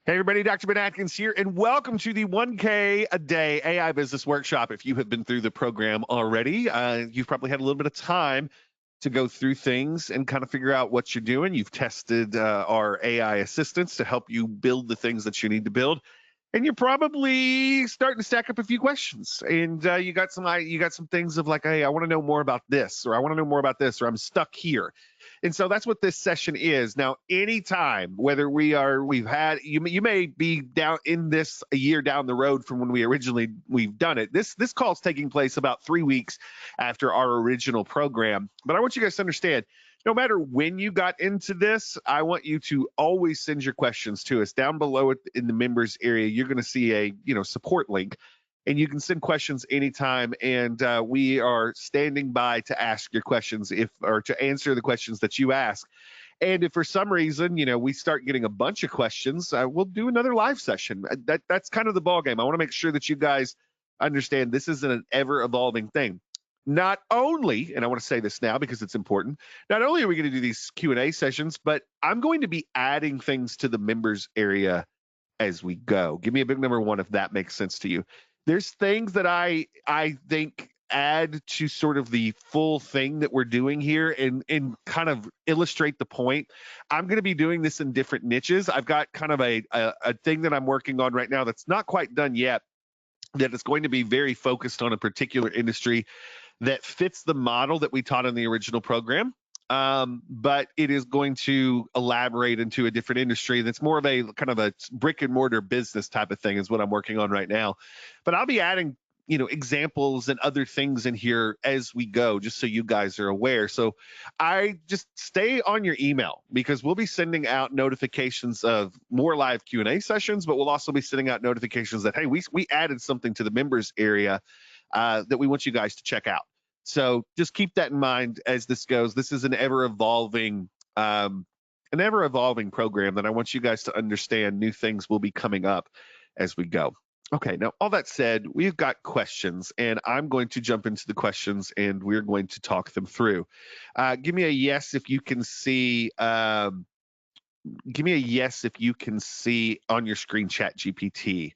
Hey everybody, Dr. Ben Atkins here, and welcome to the 1K a Day AI Business Workshop. If you have been through the program already, you've probably had a little bit of time to go through things and kind of figure out what you're doing. You've tested our AI assistants to help you build the things that you need to build, and you're probably starting to stack up a few questions. And you got some things of like, hey, I want to know more about this, or I want to know more about this, or I'm stuck here. And so that's what this session is. Now, anytime, whether we've had, you may be down in this a year down the road from when we've done it. This call is taking place about 3 weeks after our original program. But I want you guys to understand, no matter when you got into this, I want you to always send your questions to us. Down below in the members area, you're going to see a support link, and you can send questions anytime, and we are standing by to ask your questions or to answer the questions that you ask. And if for some reason, we start getting a bunch of questions, we'll do another live session. That's kind of the ball game. I want to make sure that you guys understand this isn't an ever evolving thing. Not only, and I want to say this now because it's important, not only are we going to do these Q&A sessions, but I'm going to be adding things to the members area as we go. Give me a big number one if that makes sense to you. There's things that I think add to sort of the full thing that we're doing here and kind of illustrate the point. I'm going to be doing this in different niches. I've got kind of a thing that I'm working on right now that's not quite done yet, that is going to be very focused on a particular industry that fits the model that we taught in the original program. But it is going to elaborate into a different industry that's more of a kind of a brick and mortar business type of thing is what I'm working on right now. But I'll be adding examples and other things in here as we go, just so you guys are aware. So I just stay on your email, because we'll be sending out notifications of more live Q&A sessions, but we'll also be sending out notifications that, hey, we added something to the members area that we want you guys to check out. So just keep that in mind as this goes. This is an ever-evolving program that I want you guys to understand. New things will be coming up as we go. Okay, now all that said, we've got questions, and I'm going to jump into the questions, and we're going to talk them through. Give me a yes if you can see. Give me a yes if you can see on your screen ChatGPT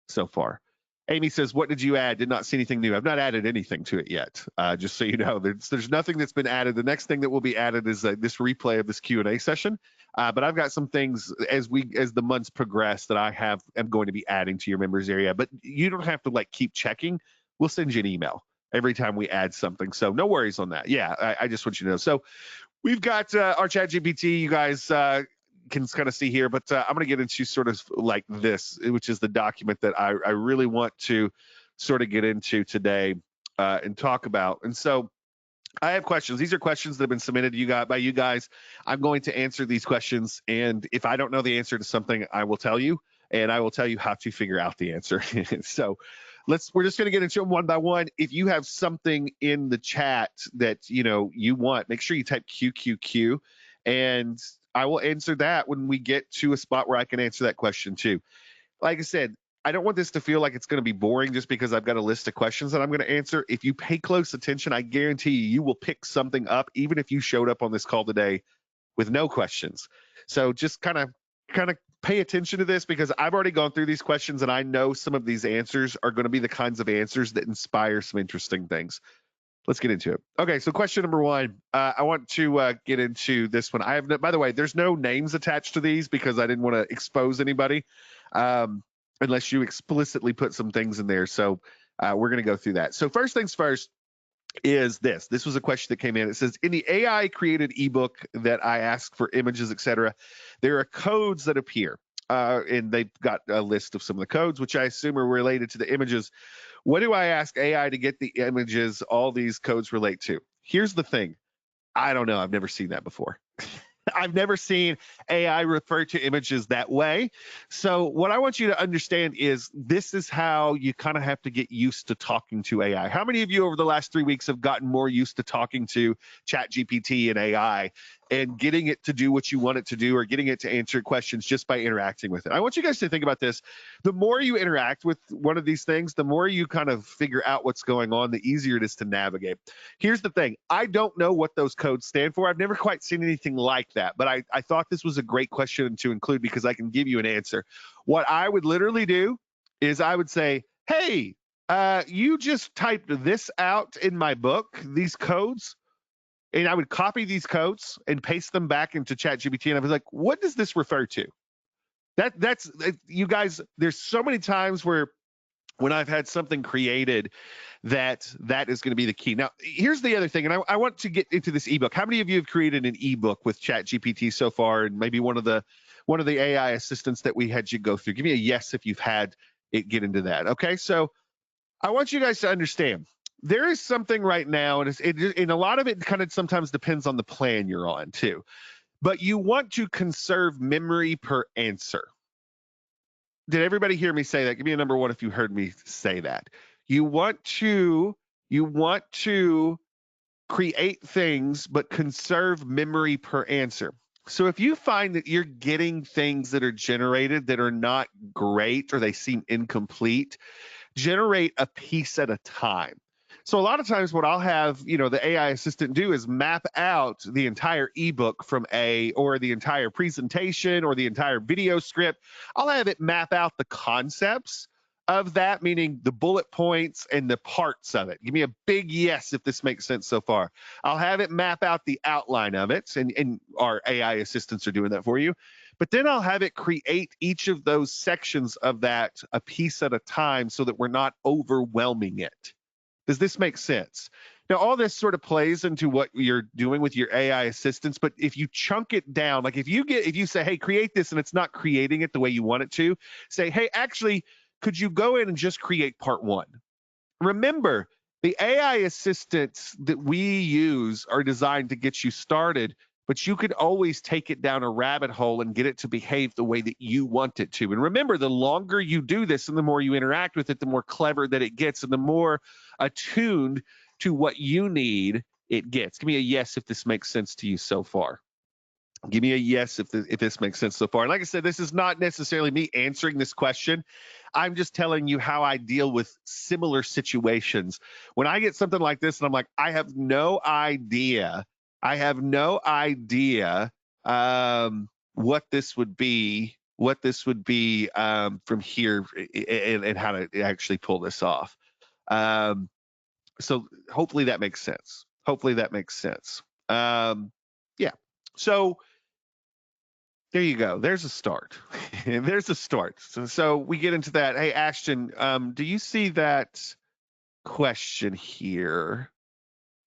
so far. Amy says, what did you add? Did not see anything new. I've not added anything to it yet, just so you know. There's nothing that's been added. The next thing that will be added is this replay of this Q&A session. But I've got some things as the months progress that am going to be adding to your members area. But you don't have to keep checking. We'll send you an email every time we add something. So no worries on that. Yeah, I just want you to know. So we've got our ChatGPT. You guys can kind of see here, but I'm going to get into sort of like this, which is the document that I really want to sort of get into today and talk about. And so I have questions. These are questions that have been submitted to you by you guys. I'm going to answer these questions, and if I don't know the answer to something, I will tell you, and I will tell you how to figure out the answer. So we're just going to get into them one by one. If you have something in the chat that you want, make sure you type QQQ, and I will answer that when we get to a spot where I can answer that question too. Like I said, I don't want this to feel like it's going to be boring just because I've got a list of questions that I'm going to answer. If you pay close attention, I guarantee you will pick something up, even if you showed up on this call today with no questions. So just kind of pay attention to this, because I've already gone through these questions, and I know some of these answers are going to be the kinds of answers that inspire some interesting things. Let's get into it. Okay, so question number one. I want to get into this one. By the way, there's no names attached to these because I didn't want to expose anybody unless you explicitly put some things in there. So we're going to go through that. So first things first is this. This was a question that came in. It says, in the AI created ebook that I asked for images, etc., there are codes that appear. And they've got a list of some of the codes, which I assume are related to the images. What do I ask AI to get the images all these codes relate to? Here's the thing. I don't know. I've never seen that before. I've never seen AI refer to images that way. So what I want you to understand is this is how you kind of have to get used to talking to AI. How many of you over the last 3 weeks have gotten more used to talking to ChatGPT and AI and getting it to do what you want it to do, or getting it to answer questions just by interacting with it? I want you guys to think about this. The more you interact with one of these things, the more you kind of figure out what's going on, the easier it is to navigate. Here's the thing. I don't know what those codes stand for. I've never quite seen anything like that. that. But I thought this was a great question to include because I can give you an answer. What I would literally do is I would say, hey, you just typed this out in my book, these codes, and I would copy these codes and paste them back into ChatGPT. And I was like, what does this refer to? That's you guys. There's so many times where when I've had something created that is going to be the key. Now, here's the other thing, and I want to get into this ebook. How many of you have created an ebook with ChatGPT so far, and maybe one of the AI assistants that we had you go through? Give me a yes if you've had it get into that. Okay, so I want you guys to understand there is something right now, and a lot of it kind of sometimes depends on the plan you're on too. But you want to conserve memory per answer. Did everybody hear me say that? Give me a number one if you heard me say that. You want to create things but conserve memory per answer. So if you find that you're getting things that are generated that are not great or they seem incomplete, generate a piece at a time. So a lot of times what I'll have, the AI assistant do is map out the entire ebook or the entire presentation or the entire video script. I'll have it map out the concepts of that, meaning the bullet points and the parts of it. Give me a big yes if this makes sense so far. I'll have it map out the outline of it, and our AI assistants are doing that for you. But then I'll have it create each of those sections of that a piece at a time so that we're not overwhelming it. Does this make sense? Now, all this sort of plays into what you're doing with your AI assistants, but if you chunk it down, like if you say, hey, create this, and it's not creating it the way you want it to, say, hey, actually, could you go in and just create part one? Remember, the AI assistants that we use are designed to get you started, but you could always take it down a rabbit hole and get it to behave the way that you want it to. And remember, the longer you do this and the more you interact with it, the more clever that it gets and the more attuned to what you need it gets. Give me a yes if this makes sense to you so far. Give me a yes if this makes sense so far. And like I said, this is not necessarily me answering this question. I'm just telling you how I deal with similar situations. When I get something like this and I'm like, I have no idea what this would be from here and how to actually pull this off. So hopefully that makes sense. Yeah. So there you go. There's a start. So we get into that. Hey, Ashton, do you see that question here?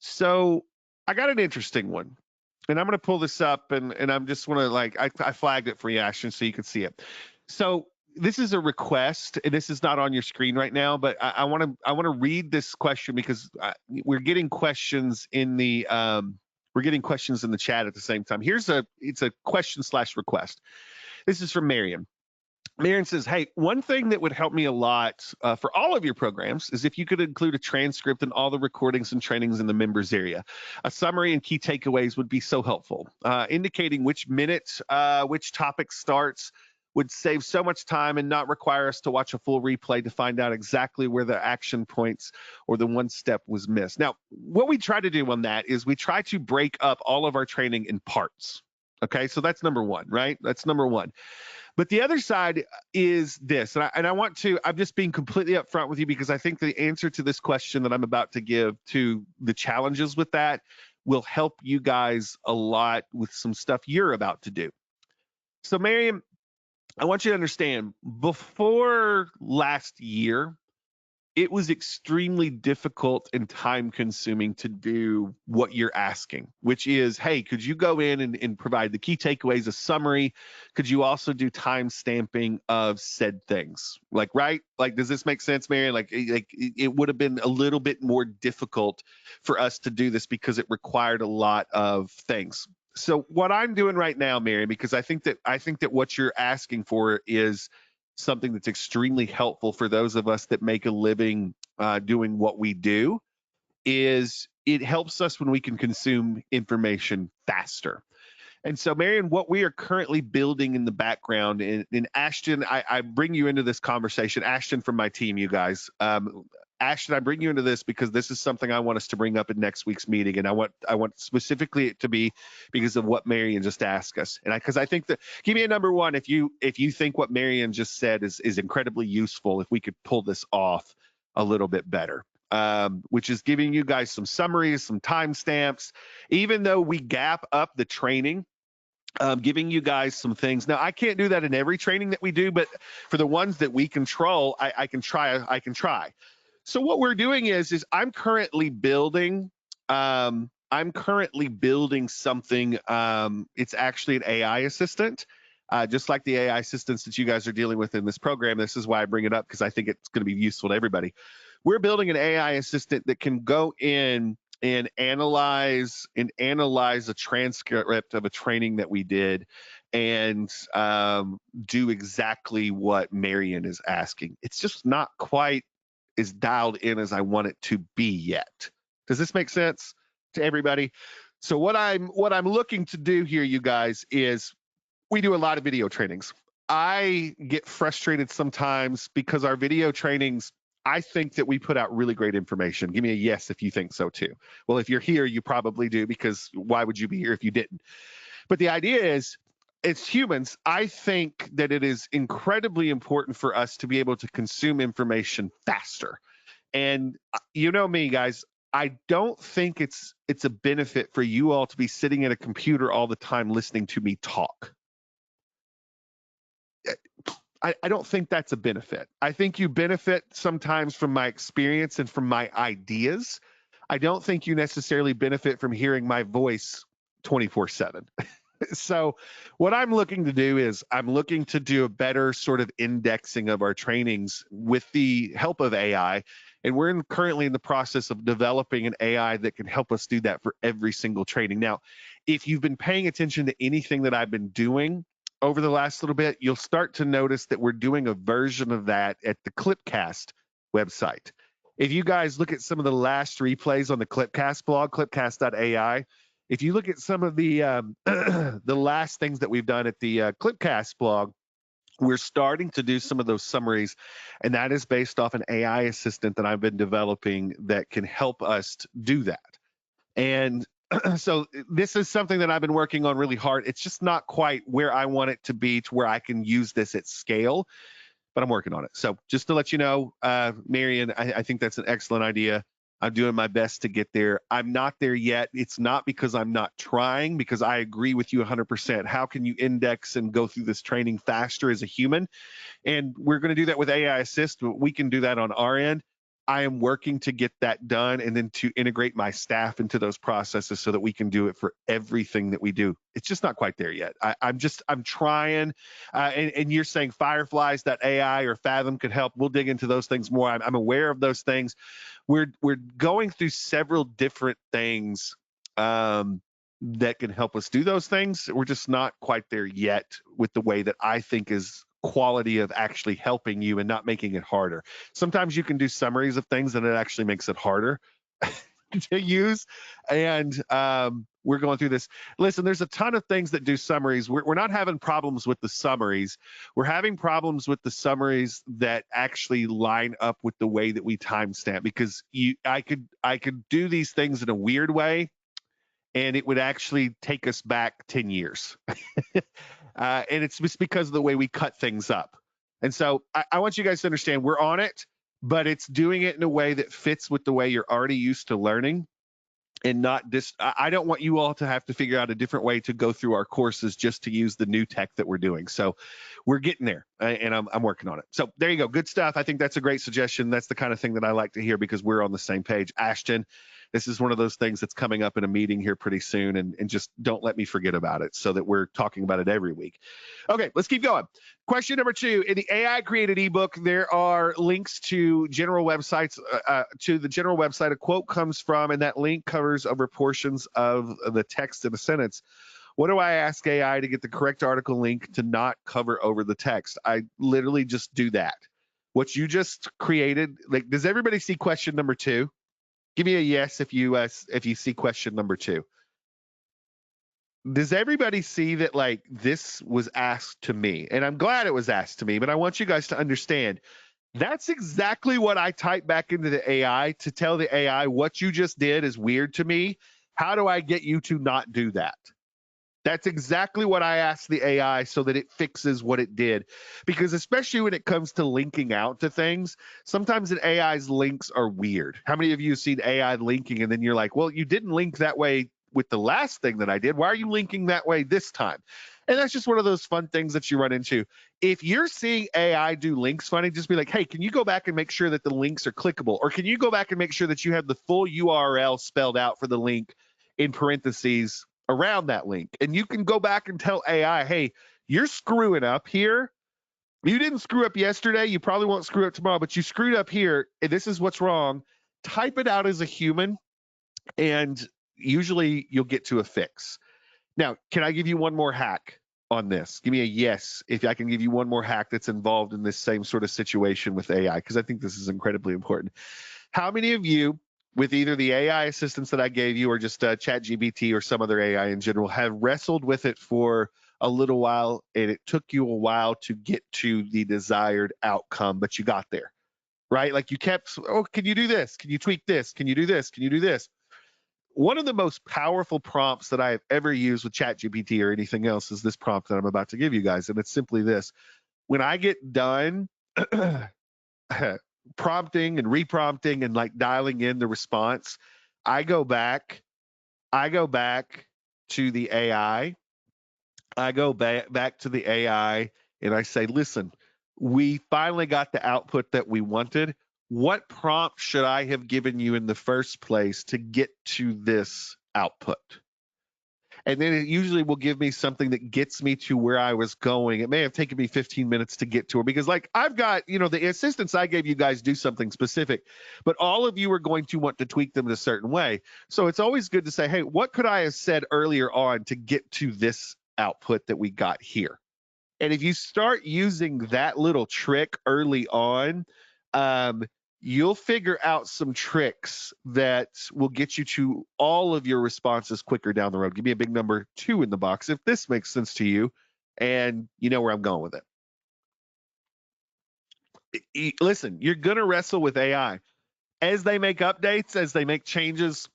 So I got an interesting one. And I'm going to pull this up and I'm just want to I flagged it for you, Ashton, so you can see it. So this is a request, and this is not on your screen right now, but I want to read this question because we're getting questions in the chat at the same time. It's a question/request. This is from Marion. Marion says, hey, one thing that would help me a lot for all of your programs is if you could include a transcript and all the recordings and trainings in the members area. A summary and key takeaways would be so helpful. Indicating which minute, which topic starts would save so much time and not require us to watch a full replay to find out exactly where the action points or the one step was missed. Now, what we try to do on that is we try to break up all of our training in parts. Okay, so that's number one, right? That's number one. But the other side is this, and I'm just being completely upfront with you because I think the answer to this question that I'm about to give to the challenges with that will help you guys a lot with some stuff you're about to do. So, Miriam, I want you to understand, before last year, it was extremely difficult and time consuming to do what you're asking, which is, hey, could you go in and provide the key takeaways, a summary? Could you also do time stamping of said things? Right? Does this make sense, Marion? It would have been a little bit more difficult for us to do this because it required a lot of things. So what I'm doing right now, Marion, because I think that what you're asking for is something that's extremely helpful for those of us that make a living doing what we do, is it helps us when we can consume information faster. And so, Marion, what we are currently building in the background, and Ashton, I bring you into this conversation, Ashton from my team, you guys. Ashton, I bring you into this because this is something I want us to bring up in next week's meeting, and I want specifically it to be because of what Marion just asked us, and because I think that, give me a number one if you think what Marion just said is incredibly useful. If we could pull this off a little bit better, which is giving you guys some summaries, some timestamps, even though we gap up the training. Giving you guys some things. Now, I can't do that in every training that we do, but for the ones that we control, I can try. So what we're doing is I'm currently building. Something. It's actually an AI assistant, just like the AI assistants that you guys are dealing with in this program. This is why I bring it up, because I think it's going to be useful to everybody. We're building an AI assistant that can go in and analyze a transcript of a training that we did, and do exactly what Marion is asking. It's just not quite as dialed in as I want it to be yet. Does this make sense to everybody? So what I'm looking to do here, you guys, is we do a lot of video trainings. I get frustrated sometimes because our video trainings, I think that we put out really great information. Give me a yes if you think so too. Well, if you're here, you probably do, because why would you be here if you didn't? But the idea is, as humans, I think that it is incredibly important for us to be able to consume information faster. And you know me, guys, I don't think it's a benefit for you all to be sitting at a computer all the time listening to me talk. I don't think that's a benefit. I think you benefit sometimes from my experience and from my ideas. I don't think you necessarily benefit from hearing my voice 24/7. So what I'm looking to do is I'm looking to do a better sort of indexing of our trainings with the help of AI. And we're currently in the process of developing an AI that can help us do that for every single training. Now, if you've been paying attention to anything that I've been doing over the last little bit, you'll start to notice that we're doing a version of that at the Clipcast website. If you guys look at some of the last replays on the Clipcast blog, clipcast.ai, if you look at some of the the last things that we've done at the Clipcast blog, we're starting to do some of those summaries, and that is based off an AI assistant that I've been developing that can help us do that. And so this is something that I've been working on really hard. It's just not quite where I want it to be, to where I can use this at scale, but I'm working on it. So just to let you know, Marion, I think that's an excellent idea. I'm doing my best to get there. I'm not there yet. It's not because I'm not trying, because I agree with you 100%. How can you index and go through this training faster as a human? And we're going to do that with AI Assist. We can do that on our end. I am working to get that done, and then to integrate my staff into those processes so that we can do it for everything that we do. It's just not quite there yet. I'm trying. And you're saying Fireflies, that AI or Fathom could help. We'll dig into those things more. I'm aware of those things. We're going through several different things that can help us do those things. We're just not quite there yet with the way that I think is quality of actually helping you and not making it harder. Sometimes you can do summaries of things and it actually makes it harder to use. And we're going through this. Listen, there's a ton of things that do summaries. We're not having problems with the summaries. We're having problems with the summaries that actually line up with the way that we timestamp, because I could do these things in a weird way, and it would actually take us back 10 years. And it's just because of the way we cut things up. And so I want you guys to understand we're on it, but it's doing it in a way that fits with the way you're already used to learning, and not just, I don't want you all to have to figure out a different way to go through our courses just to use the new tech that we're doing. So we're getting there, and I'm working on it. So there you go. Good stuff. I think that's a great suggestion. That's the kind of thing that I like to hear, because we're on the same page. Ashton, this is one of those things that's coming up in a meeting here pretty soon, and just don't let me forget about it, so that we're talking about it every week. Okay, let's keep going. Question number 2, in the AI created ebook, there are links to general websites, to the general website a quote comes from, and that link covers over portions of the text in a sentence. What do I ask AI to get the correct article link to not cover over the text? I literally just do that. What you just created, like, does everybody see question number 2? Give me a yes if you see question number 2. Does everybody see that, like, this was asked to me? And I'm glad it was asked to me, but I want you guys to understand That's exactly what I type back into the AI to tell the AI what you just did is weird to me. How do I get you to not do that? That's exactly what I asked the AI so that it fixes what it did. Because especially when it comes to linking out to things, sometimes an AI's links are weird. How many of you have seen AI linking and then you're like, well, you didn't link that way with the last thing that I did. Why are you linking that way this time? And that's just one of those fun things that you run into. If you're seeing AI do links funny, just be like, hey, can you go back and make sure that the links are clickable? Or can you go back and make sure that you have the full URL spelled out for the link in parentheses around that link? And you can go back and tell AI, hey, you're screwing up here. You didn't screw up yesterday. You probably won't screw up tomorrow, but you screwed up here. And this is what's wrong. Type it out as a human, and usually you'll get to a fix. Now, can I give you one more hack on this? Give me a yes if I can give you one more hack that's involved in this same sort of situation with AI, because I think this is incredibly important. How many of you, with either the AI assistants that I gave you or just ChatGPT or some other AI in general, have wrestled with it for a little while and it took you a while to get to the desired outcome, but you got there, right? Like you kept, oh, can you do this? Can you tweak this? Can you do this? Can you do this? One of the most powerful prompts that I have ever used with ChatGPT or anything else is this prompt that I'm about to give you guys. And it's simply this. When I get done prompting and reprompting and like dialing in the response, I go back to the AI. I go back to the AI and I say, listen, we finally got the output that we wanted. What prompt should I have given you in the first place to get to this output? And then it usually will give me something that gets me to where I was going. It may have taken me 15 minutes to get to it because, like, I've got, the assistants I gave you guys do something specific, but all of you are going to want to tweak them in a certain way. So it's always good to say, hey, what could I have said earlier on to get to this output that we got here? And if you start using that little trick early on, you'll figure out some tricks that will get you to all of your responses quicker down the road. Give me a big number 2 in the box if this makes sense to you, and you know where I'm going with it. Listen, you're going to wrestle with AI. As they make updates, as they make changes,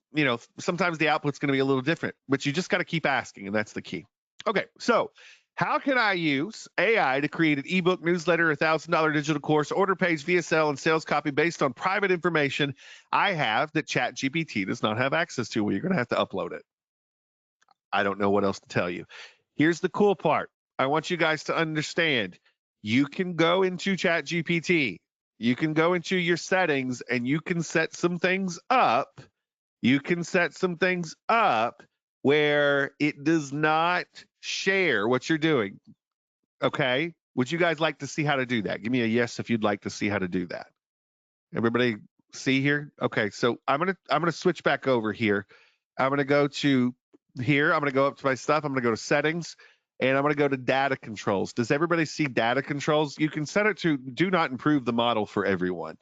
sometimes the output's going to be a little different, but you just got to keep asking, and that's the key. Okay, so how can I use AI to create an ebook, newsletter, $1,000 digital course, order page, VSL, and sales copy based on private information I have that ChatGPT does not have access to? Well, you're going to have to upload it. I don't know what else to tell you. Here's the cool part. I want you guys to understand. You can go into ChatGPT. You can go into your settings and you can set some things up. You can set some things up where it does not share what you're doing. Okay. Would you guys like to see how to do that? Give me a yes if you'd like to see how to do that. Everybody see here? Okay. So I'm gonna switch back over here. I'm gonna go to here. I'm gonna go up to my stuff. I'm gonna go to settings and I'm gonna go to data controls. Does everybody see data controls? You can set it to do not improve the model for everyone.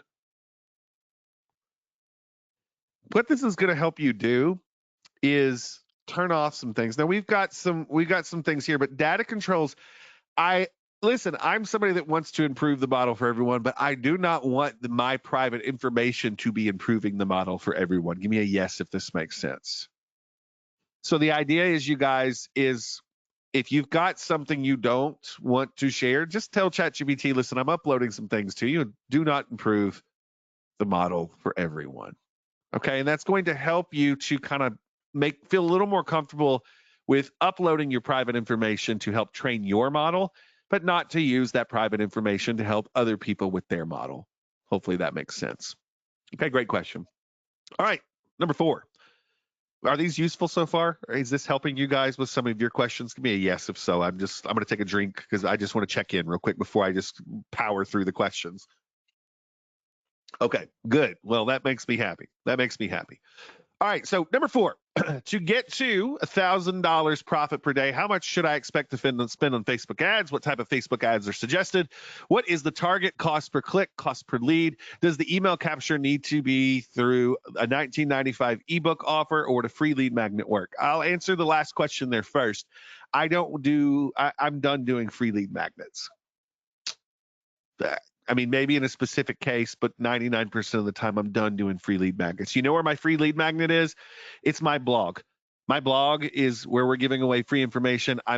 What this is gonna help you do is turn off some things. Now we've got some things here, but data controls, I'm somebody that wants to improve the model for everyone, but I do not want my private information to be improving the model for everyone. Give me a yes if this makes sense. So the idea is, you guys, is if you've got something you don't want to share, just tell ChatGPT, listen, I'm uploading some things to you. Do not improve the model for everyone. Okay, and that's going to help you to kind of feel a little more comfortable with uploading your private information to help train your model, but not to use that private information to help other people with their model. Hopefully that makes sense. Okay, great question. All right, number 4. Are these useful so far? Is this helping you guys with some of your questions? Give me a yes if so. I'm going to take a drink because I just want to check in real quick before I just power through the questions. Okay, good. Well, that makes me happy. All right, so number 4, to get to $1,000 profit per day, how much should I expect to spend on Facebook ads? What type of Facebook ads are suggested? What is the target cost per click, cost per lead? Does the email capture need to be through a $19.95 ebook offer, or would a free lead magnet work? I'll answer the last question there first. I'm done doing free lead magnets. I mean, maybe in a specific case, but 99% of the time I'm done doing free lead magnets. You know where my free lead magnet is? It's my blog. My blog is where we're giving away free information. I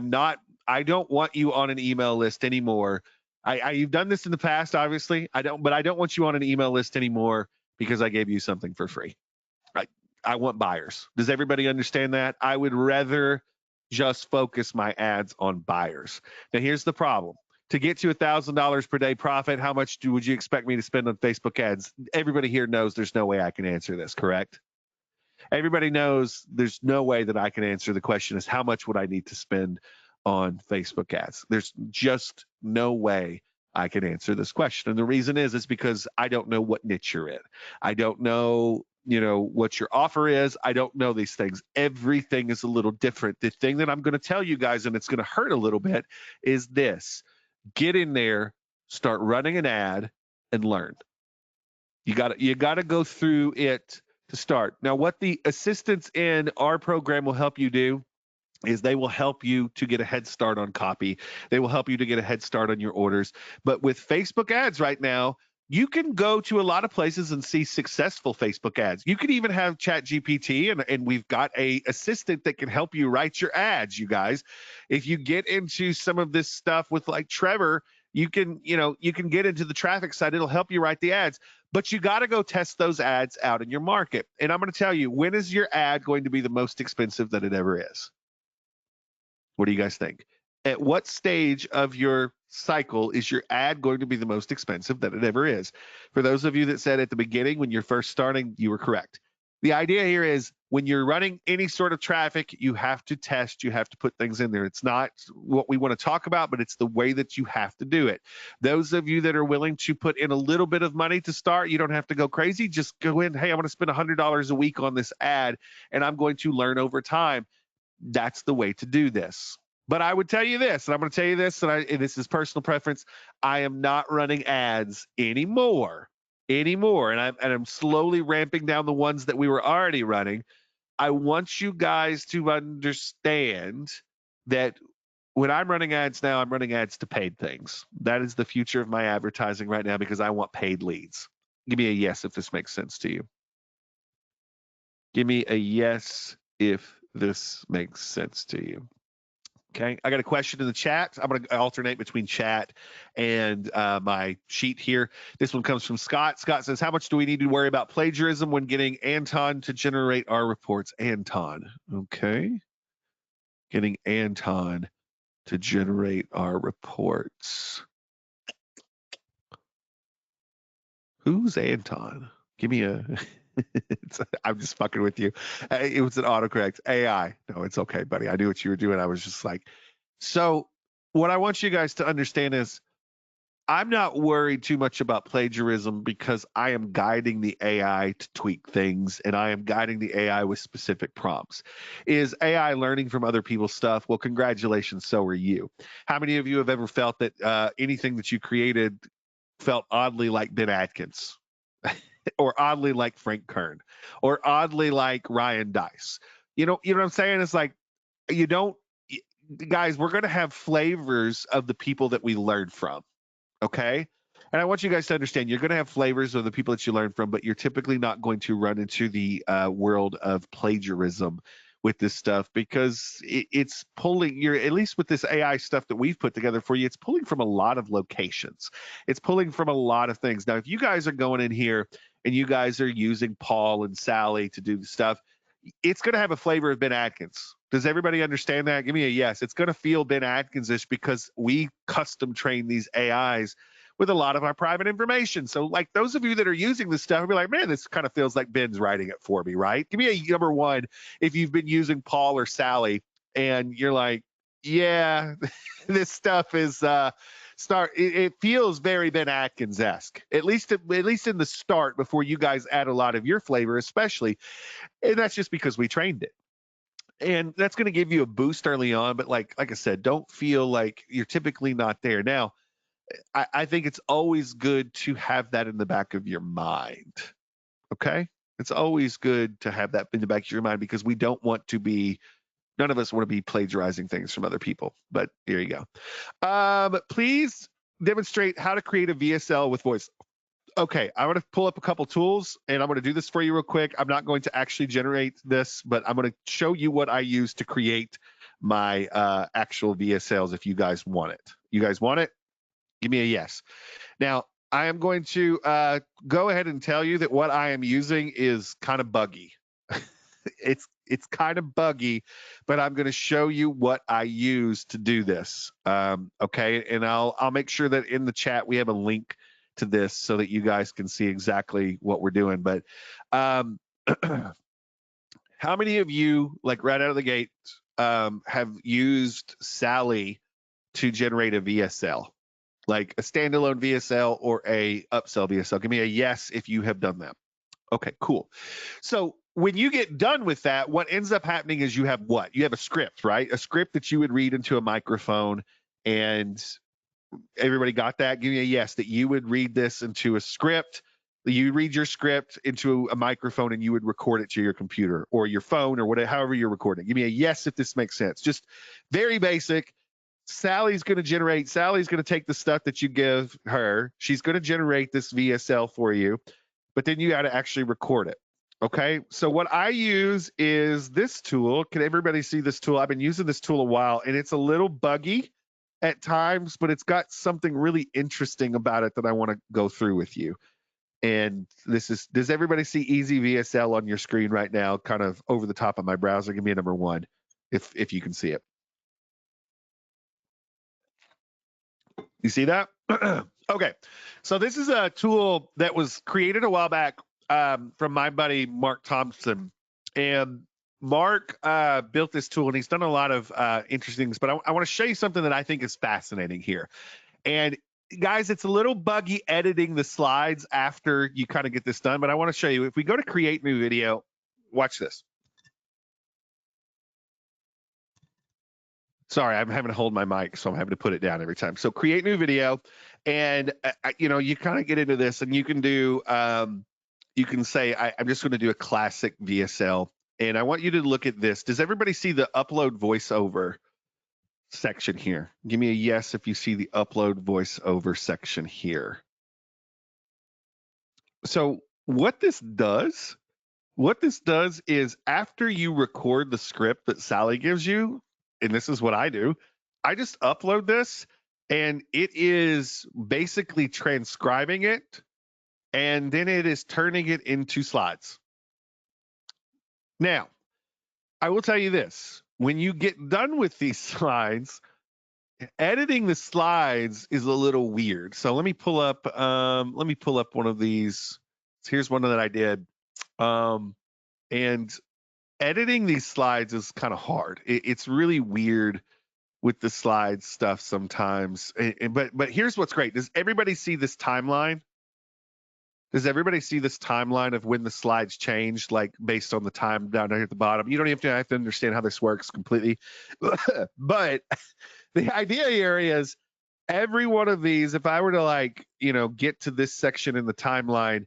don't want you on an email list anymore. You've done this in the past, obviously. I don't want you on an email list anymore because I gave you something for free. I want buyers. Does everybody understand that? I would rather just focus my ads on buyers. Now, here's the problem. To get to $1,000 per day profit, how much would you expect me to spend on Facebook ads? Everybody here knows there's no way I can answer this, correct? Everybody knows there's no way that I can answer the question is how much would I need to spend on Facebook ads? There's just no way I can answer this question. And the reason is because I don't know what niche you're in. I don't know, what your offer is. I don't know these things. Everything is a little different. The thing that I'm going to tell you guys, and it's going to hurt a little bit, is this. Get in there, start running an ad, and learn. You got to go through it to start. Now, what the assistants in our program will help you do is they will help you to get a head start on copy. They will help you to get a head start on your orders. But with Facebook ads right now, you can go to a lot of places and see successful Facebook ads. You can even have ChatGPT, and we've got a assistant that can help you write your ads, you guys. If you get into some of this stuff with like Trevor, you can get into the traffic side. It'll help you write the ads. But you got to go test those ads out in your market. And I'm going to tell you, when is your ad going to be the most expensive that it ever is? What do you guys think? At what stage of your cycle is your ad going to be the most expensive that it ever is? For those of you that said at the beginning when you're first starting, you were correct. The idea here is when you're running any sort of traffic, you have to test, you have to put things in there. It's not what we want to talk about, but it's the way that you have to do it. Those of you that are willing to put in a little bit of money to start, you don't have to go crazy. Just go in, hey, I'm going to spend $100 a week on this ad, and I'm going to learn over time. That's the way to do this. But I would tell you this, and I'm going to tell you this, and this is personal preference. I am not running ads anymore, and I'm slowly ramping down the ones that we were already running. I want you guys to understand that when I'm running ads now, I'm running ads to paid things. That is the future of my advertising right now because I want paid leads. Give me a yes if this makes sense to you. Give me a yes if this makes sense to you. Okay, I got a question in the chat. I'm going to alternate between chat and my sheet here. This one comes from Scott. Scott says, how much do we need to worry about plagiarism when getting Anton to generate our reports? Anton, okay. Getting Anton to generate our reports. Who's Anton? Give me a... I'm just fucking with you. It was an autocorrect. AI. No, it's okay, buddy. I knew what you were doing. I was just like, so what I want you guys to understand is I'm not worried too much about plagiarism because I am guiding the AI to tweak things and I am guiding the AI with specific prompts. Is AI learning from other people's stuff? Well, congratulations. So are you. How many of you have ever felt that anything that you created felt oddly like Ben Atkins? Or oddly like Frank Kern, or oddly like Ryan Dice. You know what I'm saying? It's like, guys, we're going to have flavors of the people that we learn from. Okay. And I want you guys to understand, you're going to have flavors of the people that you learn from, but you're typically not going to run into the world of plagiarism with this stuff because it's pulling at least with this AI stuff that we've put together for you, it's pulling from a lot of locations. It's pulling from a lot of things. Now, if you guys are going in here and you guys are using Paul and Sally to do the stuff, it's going to have a flavor of Ben Atkins. Does everybody understand that? Give me a yes. It's going to feel Ben Atkins-ish because we custom train these AIs with a lot of our private information. So like those of you that are using this stuff, be like, man, this kind of feels like Ben's writing it for me, right? Give me a number one if you've been using Paul or Sally and you're like, yeah, this stuff is it feels very Ben Atkins-esque, at least in the start before you guys add a lot of your flavor, especially. And that's just because we trained it. And that's going to give you a boost early on. But like I said, don't feel like you're typically not there. Now, I think it's always good to have that in the back of your mind. Okay? It's always good to have that in the back of your mind because we don't want to be, none of us want to be plagiarizing things from other people. But here you go. Please demonstrate how to create a VSL with voice. Okay, I'm going to pull up a couple tools and I'm going to do this for you real quick. I'm not going to actually generate this, but I'm going to show you what I use to create my actual VSLs if you guys want it. You guys want it? Give me a yes. Now, I am going to go ahead and tell you that what I am using is kind of buggy. It's kind of buggy, but I'm going to show you what I use to do this. Okay, and I'll make sure that in the chat we have a link to this so that you guys can see exactly what we're doing. But how many of you, like right out of the gate, have used Sally to generate a VSL, like a standalone VSL or a upsell VSL? Give me a yes if you have done that. Okay, cool. So when you get done with that, what ends up happening is you have what? You have a script, right? A script that you would read into a microphone. And everybody got that? Give me a yes, that you would read this into a script. You read your script into a microphone and you would record it to your computer or your phone or whatever, however you're recording. Give me a yes if this makes sense. Just very basic. Sally's going to take the stuff that you give her. She's going to generate this VSL for you, but then you got to actually record it. Okay. So what I use is this tool. Can everybody see this tool? I've been using this tool a while and it's a little buggy at times, but it's got something really interesting about it that I want to go through with you. And does everybody see Easy VSL on your screen right now, kind of over the top of my browser? Give me a number one if you can see it. You see that? Okay, so this is a tool that was created a while back from my buddy Mark Thompson, and Mark built this tool, and he's done a lot of interesting things. But I want to show you something that I think is fascinating here. And guys, it's a little buggy editing the slides after you kind of get this done, but I want to show you. If we go to create new video, watch this. Sorry, I'm having to hold my mic, so I'm having to put it down every time. So create new video, and you kind of get into this, and you can do, you can say, I'm just going to do a classic VSL, and I want you to look at this. Does everybody see the upload voiceover section here? Give me a yes if you see the upload voiceover section here. So what this does is after you record the script that Sally gives you, and this is what I do, I just upload this and it is basically transcribing it and then it is turning it into slides. Now, I will tell you this, when you get done with these slides, editing the slides is a little weird. So let me pull up one of these. Here's one that I did. And editing these slides is kind of hard. It's really weird with the slides stuff sometimes. But here's what's great. Does everybody see this timeline? Does everybody see this timeline of when the slides changed, like based on the time down here at the bottom? You don't even have to understand how this works completely. But the idea here is every one of these, if I were to get to this section in the timeline,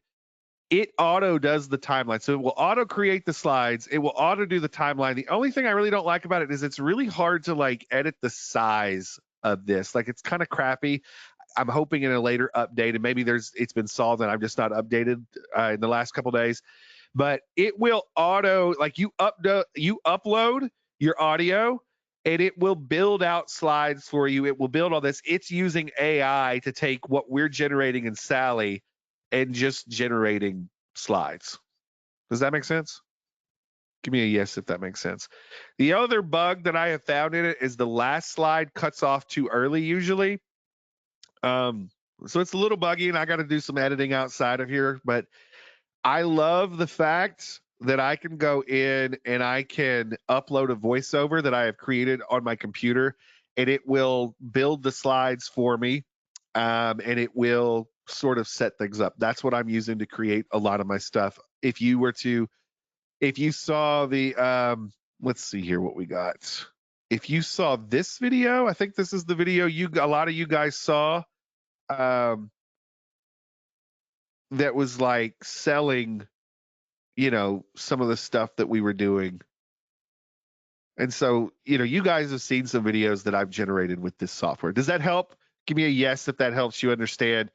it auto does the timeline. So it will auto create the slides. It will auto do the timeline. The only thing I really don't like about it is it's really hard to edit the size of this. It's kind of crappy. I'm hoping in a later update, and maybe it's been solved and I'm just not updated in the last couple days, but it will auto, you upload your audio and it will build out slides for you. It will build all this. It's using AI to take what we're generating in Sally and just generating slides. Does that make sense? Give me a yes if that makes sense. The other bug that I have found in it is the last slide cuts off too early usually. So it's a little buggy and I got to do some editing outside of here, but I love the fact that I can go in and I can upload a voiceover that I have created on my computer and it will build the slides for me. And it will sort of set things up. That's what I'm using to create a lot of my stuff. If you saw the, let's see here what we got. If you saw this video, I think this is the video a lot of you guys saw, that was selling, some of the stuff that we were doing. And so, you guys have seen some videos that I've generated with this software. Does that help? Give me a yes if that helps you understand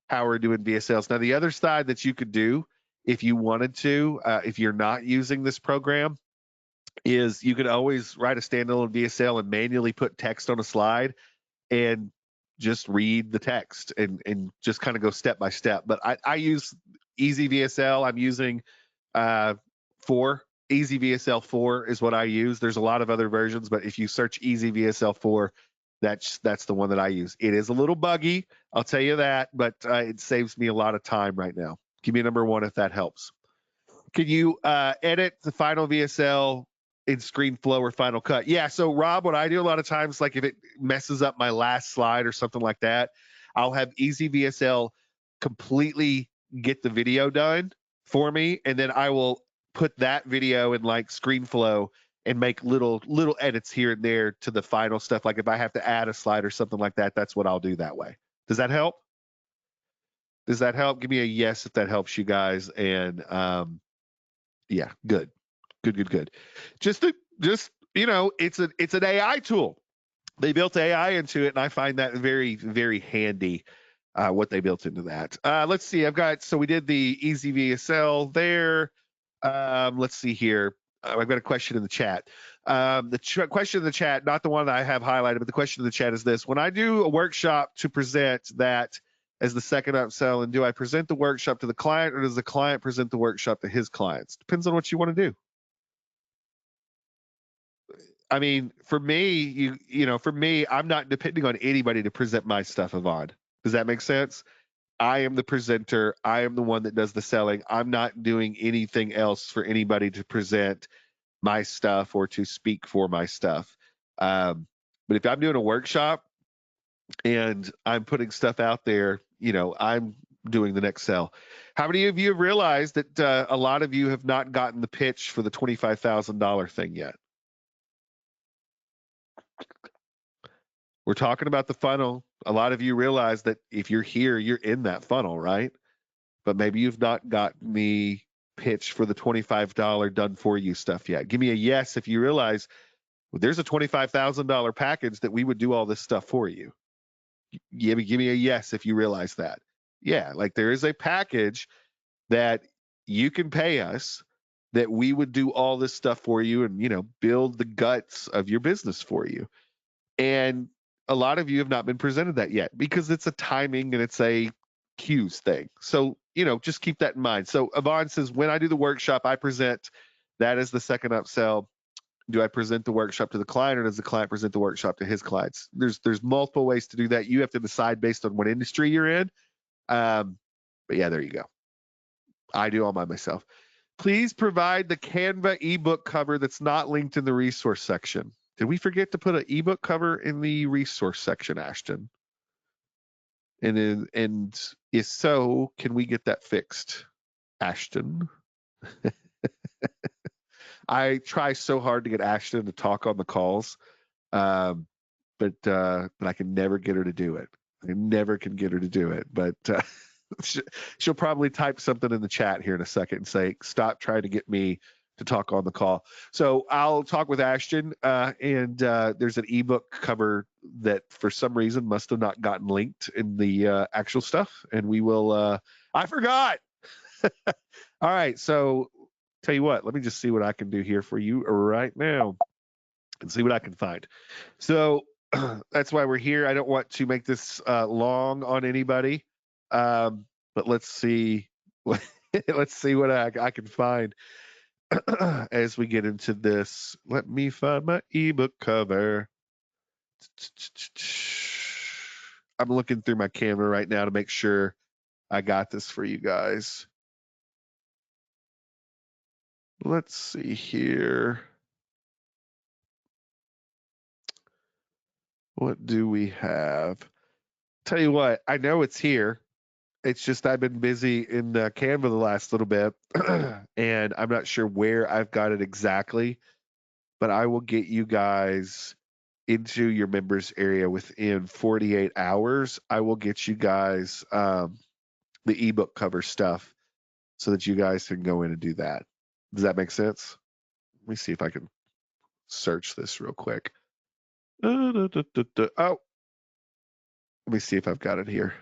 how we're doing VSLs. Now, the other side that you could do if you wanted to, if you're not using this program, is you could always write a standalone VSL and manually put text on a slide and just read the text and just kind of go step by step. But I use Easy VSL. I'm using 4. Easy VSL 4 is what I use. There's a lot of other versions, but if you search Easy VSL 4, that's the one that I use. It is a little buggy, I'll tell you that, but it saves me a lot of time right now. Give me number 1 if that helps. Can you edit the final VSL in ScreenFlow or Final Cut? Yeah. So Rob, what I do a lot of times, like if it messes up my last slide or something like that, I'll have Easy VSL completely get the video done for me, and then I will put that video in like ScreenFlow and make little edits here and there to the final stuff. Like if I have to add a slide or something like that, that's what I'll do that way. Does that help? Does that help? Give me a yes if that helps you guys. And yeah, good. Just it's an AI tool. They built AI into it, and I find that very, very handy. What they built into that. Let's see. We did the Easy VSL there. Let's see here. I've got a question in the chat. Question in the chat, not the one that I have highlighted, but the question in the chat is this: when I do a workshop to present that as the second upsell, and do I present the workshop to the client, or does the client present the workshop to his clients? Depends on what you want to do. I mean, for me, for me, I'm not depending on anybody to present my stuff, Yvonne. Does that make sense? I am the presenter. I am the one that does the selling. I'm not doing anything else for anybody to present my stuff or to speak for my stuff. But if I'm doing a workshop and I'm putting stuff out there, I'm doing the next sell. How many of you have realized that a lot of you have not gotten the pitch for the $25,000 thing yet? We're talking about the funnel. A lot of you realize that if you're here, you're in that funnel, right? But maybe you've not gotten the pitch for the $25 done for you stuff yet. Give me a yes if you realize there's a $25,000 package that we would do all this stuff for you. Give me a yes if you realize that. Yeah, like there is a package that you can pay us that we would do all this stuff for you and build the guts of your business for you. And a lot of you have not been presented that yet because it's a timing and it's a cues thing. So, just keep that in mind. So Yvonne says, when I do the workshop, I present that as the second upsell. Do I present the workshop to the client, or does the client present the workshop to his clients? There's multiple ways to do that. You have to decide based on what industry you're in. But yeah, there you go. I do all by myself. Please provide the Canva ebook cover that's not linked in the resource section. Did we forget to put an ebook cover in the resource section, Ashton? And if so, can we get that fixed, Ashton? I try so hard to get Ashton to talk on the calls, but I can never get her to do it. I never can get her to do it. But she'll probably type something in the chat here in a second and say, "Stop trying to get me to talk on the call." So I'll talk with Ashton, and there's an ebook cover that for some reason must have not gotten linked in the actual stuff, and we will. I forgot. All right, so tell you what, let me just see what I can do here for you right now and see what I can find. So that's why we're here. I don't want to make this long on anybody, but let's see. Let's see what I can find as we get into this. Let me find my ebook cover. I'm looking through my camera right now to make sure I got this for you guys. Let's see here. What do we have? Tell you what, I know it's here. It's just I've been busy in Canva the last little bit, and I'm not sure where I've got it exactly, but I will get you guys into your members area within 48 hours. I will get you guys the ebook cover stuff so that you guys can go in and do that. Does that make sense? Let me see if I can search this real quick. Oh, Let me see if I've got it here.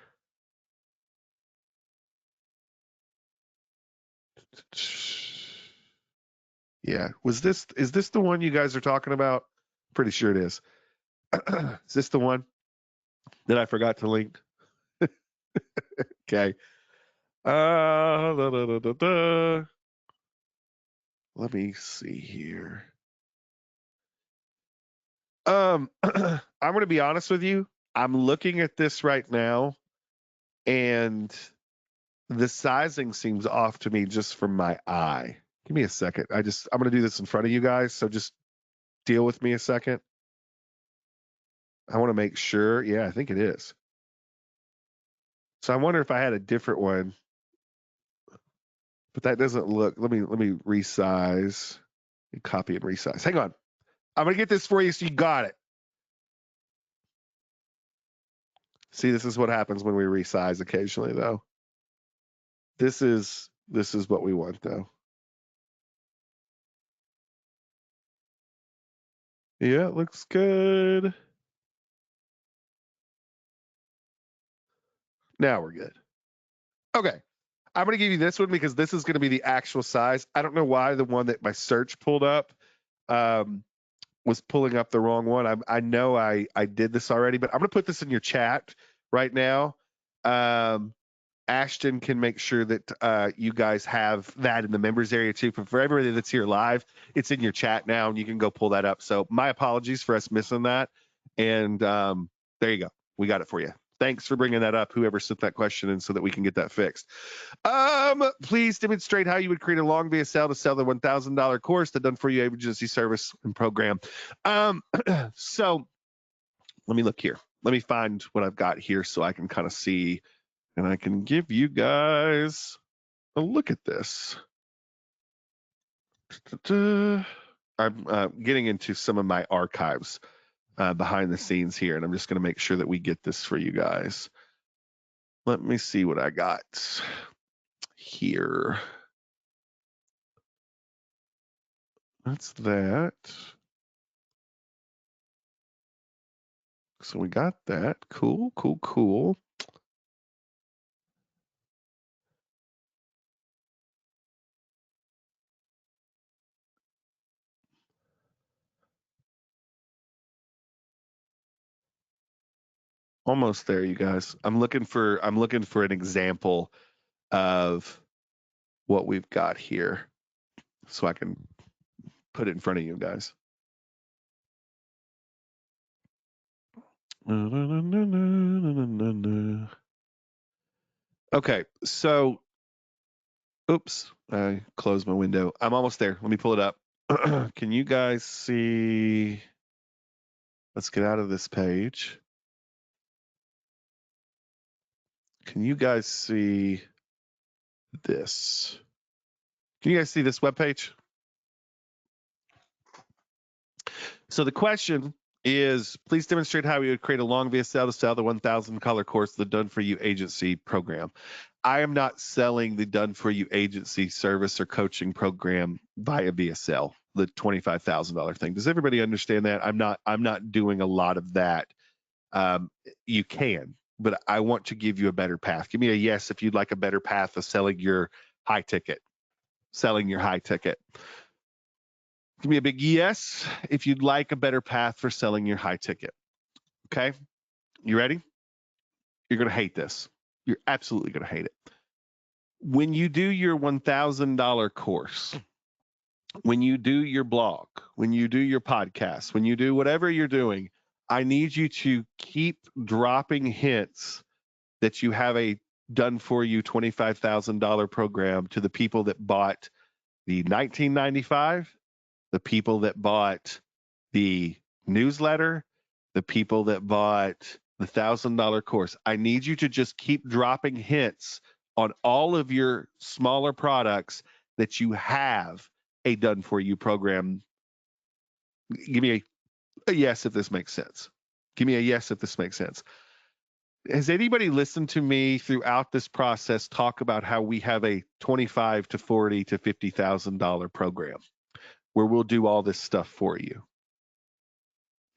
Yeah. Is this the one you guys are talking about? Pretty sure it is. Is this the one that I forgot to link? Okay. Da, da, da, da, da. Let me see here. I'm going to be honest with you. I'm looking at this right now, and the sizing seems off to me just from my eye. Give me a second. I'm going to do this in front of you guys, so just deal with me a second. I want to make sure. Yeah, I think it is. So I wonder if I had a different one, but that doesn't look. Let me resize, copy and resize. Hang on. I'm going to get this for you so you got it. See, this is what happens when we resize occasionally, though. This is what we want, though. Yeah, it looks good. Now we're good. Okay. I'm going to give you this one because this is going to be the actual size. I don't know why the one that my search pulled up was pulling up the wrong one. I know I did this already, but I'm going to put this in your chat right now. Ashton can make sure that you guys have that in the members area too. But for everybody that's here live, it's in your chat now, and you can go pull that up. So my apologies for us missing that. And there you go. We got it for you. Thanks for bringing that up, whoever sent that question in, so that we can get that fixed. Please demonstrate how you would create a long VSL to sell the $1,000 course, the Done For You agency service and program. So let me look here. Let me find what I've got here so I can kind of see, and I can give you guys a look at this. I'm getting into some of my archives behind the scenes here, and I'm just going to make sure that we get this for you guys. Let me see what I got here. That's that. So we got that. Cool, cool, cool. Almost there, you guys. I'm looking for an example of what we've got here so I can put it in front of you guys. Okay, so oops, I closed my window. I'm almost there. Let me pull it up. Can you guys see? Let's get out of this page. Can you guys see this? Can you guys see this webpage? So the question is, please demonstrate how you would create a long VSL to sell the $1,000 course, the Done For You agency program. I am not selling the Done For You agency service or coaching program via VSL, the $25,000 thing. Does everybody understand that? I'm not doing a lot of that. You can, but I want to give you a better path. Give me a yes if you'd like a better path of selling your high ticket. Give me a big yes if you'd like a better path for selling your high ticket. Okay? You ready? You're going to hate this. You're absolutely going to hate it. When you do your $1,000 course, when you do your blog, when you do your podcast, when you do whatever you're doing, I need you to keep dropping hints that you have a Done For You $25,000 program to the people that bought the 1995, the people that bought the newsletter, the people that bought the $1,000 course. I need you to just keep dropping hints on all of your smaller products that you have a Done For You program. Give me a yes if this makes sense. Give me a yes if this makes sense. Has anybody listened to me throughout this process talk about how we have a $25,000 to $40,000 to $50,000 program where we'll do all this stuff for you?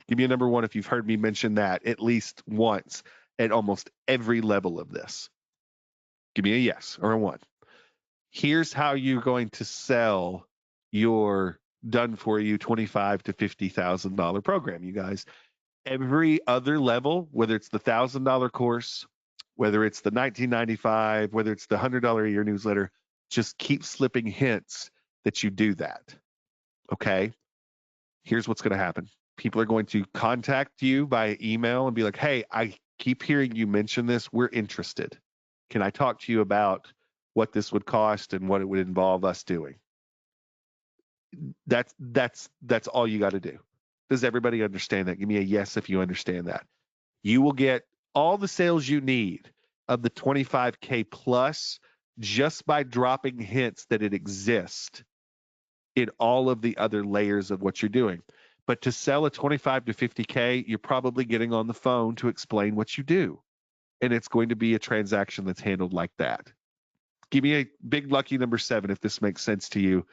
Give me a number one if you've heard me mention that at least once. at almost every level of this. Give me a yes or a one. Here's how you're going to sell your done for you $25,000 to $50,000 program, you guys. Every other level, whether it's the $1,000 course, whether it's the $19.95, whether it's the $100 a year newsletter, just keep slipping hints that you do that. Okay. Here's what's going to happen. People are going to contact you by email and be like, hey, I keep hearing you mention this. We're interested. Can I talk to you about what this would cost and what it would involve us doing? That's all you got to do. Does everybody understand that? Give me a yes if you understand that. You will get all the sales you need of the 25K plus just by dropping hints that it exists in all of the other layers of what you're doing. But to sell a 25 to 50K, you're probably getting on the phone to explain what you do. And it's going to be a transaction that's handled like that. Give me a big lucky number 7 if this makes sense to you.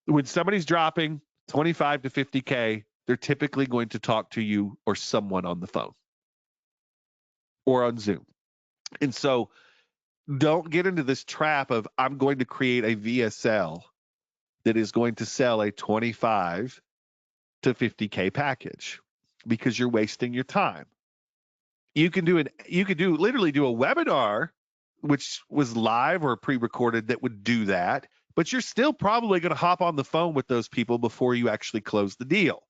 When somebody's dropping 25 to 50K, they're typically going to talk to you or someone on the phone or on Zoom. And so don't get into this trap of I'm going to create a VSL that is going to sell a 25 to 50K package because you're wasting your time. You could literally do a webinar, which was live or pre-recorded, that would do that, but you're still probably going to hop on the phone with those people before you actually close the deal.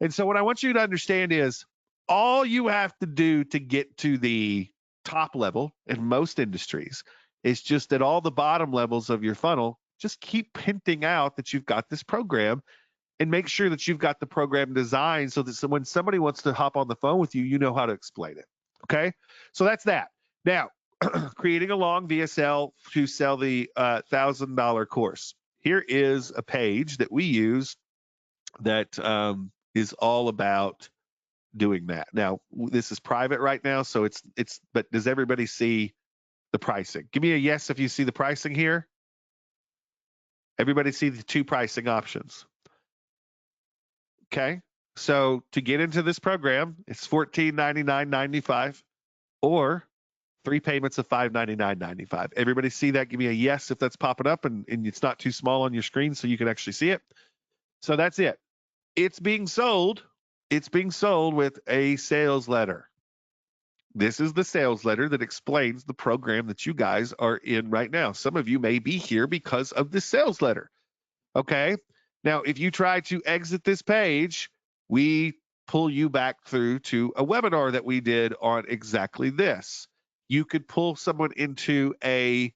And so what I want you to understand is all you have to do to get to the top level in most industries is just at all the bottom levels of your funnel, just keep hinting out that you've got this program and make sure that you've got the program designed so that when somebody wants to hop on the phone with you, you know how to explain it. Okay. So that's that. Now, creating a long VSL to sell the $1,000 course. Here is a page that we use that is all about doing that. Now, this is private right now, so but does everybody see the pricing? Give me a yes if you see the pricing here. Everybody see the 2 pricing options. Okay. So to get into this program, it's $14.99.95 or 3 payments of $599.95. Everybody see that? Give me a yes if that's popping up and it's not too small on your screen so you can actually see it. So that's it. It's being sold. It's being sold with a sales letter. This is the sales letter that explains the program that you guys are in right now. Some of you may be here because of this sales letter. Okay. Now, if you try to exit this page, we pull you back through to a webinar that we did on exactly this. You could pull someone into a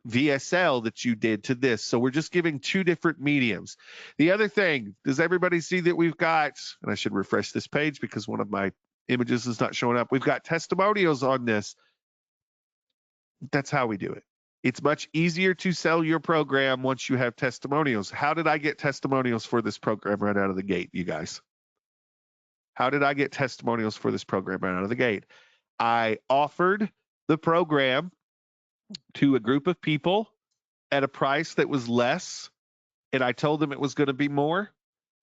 VSL that you did to this. So we're just giving 2 different mediums. The other thing, does everybody see that we've got, and I should refresh this page because one of my images is not showing up. We've got testimonials on this. That's how we do it. It's much easier to sell your program once you have testimonials. How did I get testimonials for this program right out of the gate, you guys? How did I get testimonials for this program right out of the gate? I offered the program to a group of people at a price that was less, and I told them it was going to be more.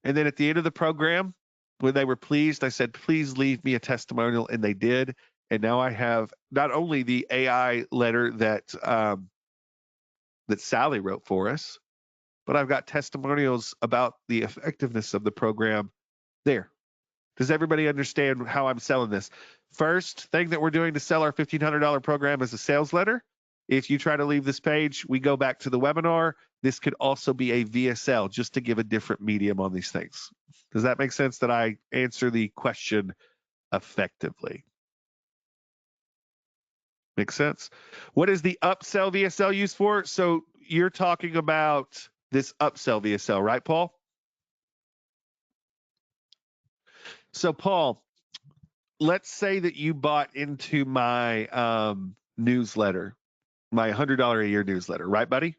And then at the end of the program, when they were pleased, I said, please leave me a testimonial, and they did. And now I have not only the AI letter that Sally wrote for us, but I've got testimonials about the effectiveness of the program there. Does everybody understand how I'm selling this? First thing that we're doing to sell our $1,500 program is a sales letter. If you try to leave this page, we go back to the webinar. This could also be a VSL, just to give a different medium on these things. Does that make sense that I answer the question effectively? Makes sense? What is the upsell VSL used for? So you're talking about this upsell VSL, right, Paul? So Paul, let's say that you bought into my newsletter, my $100 a year newsletter, right, buddy?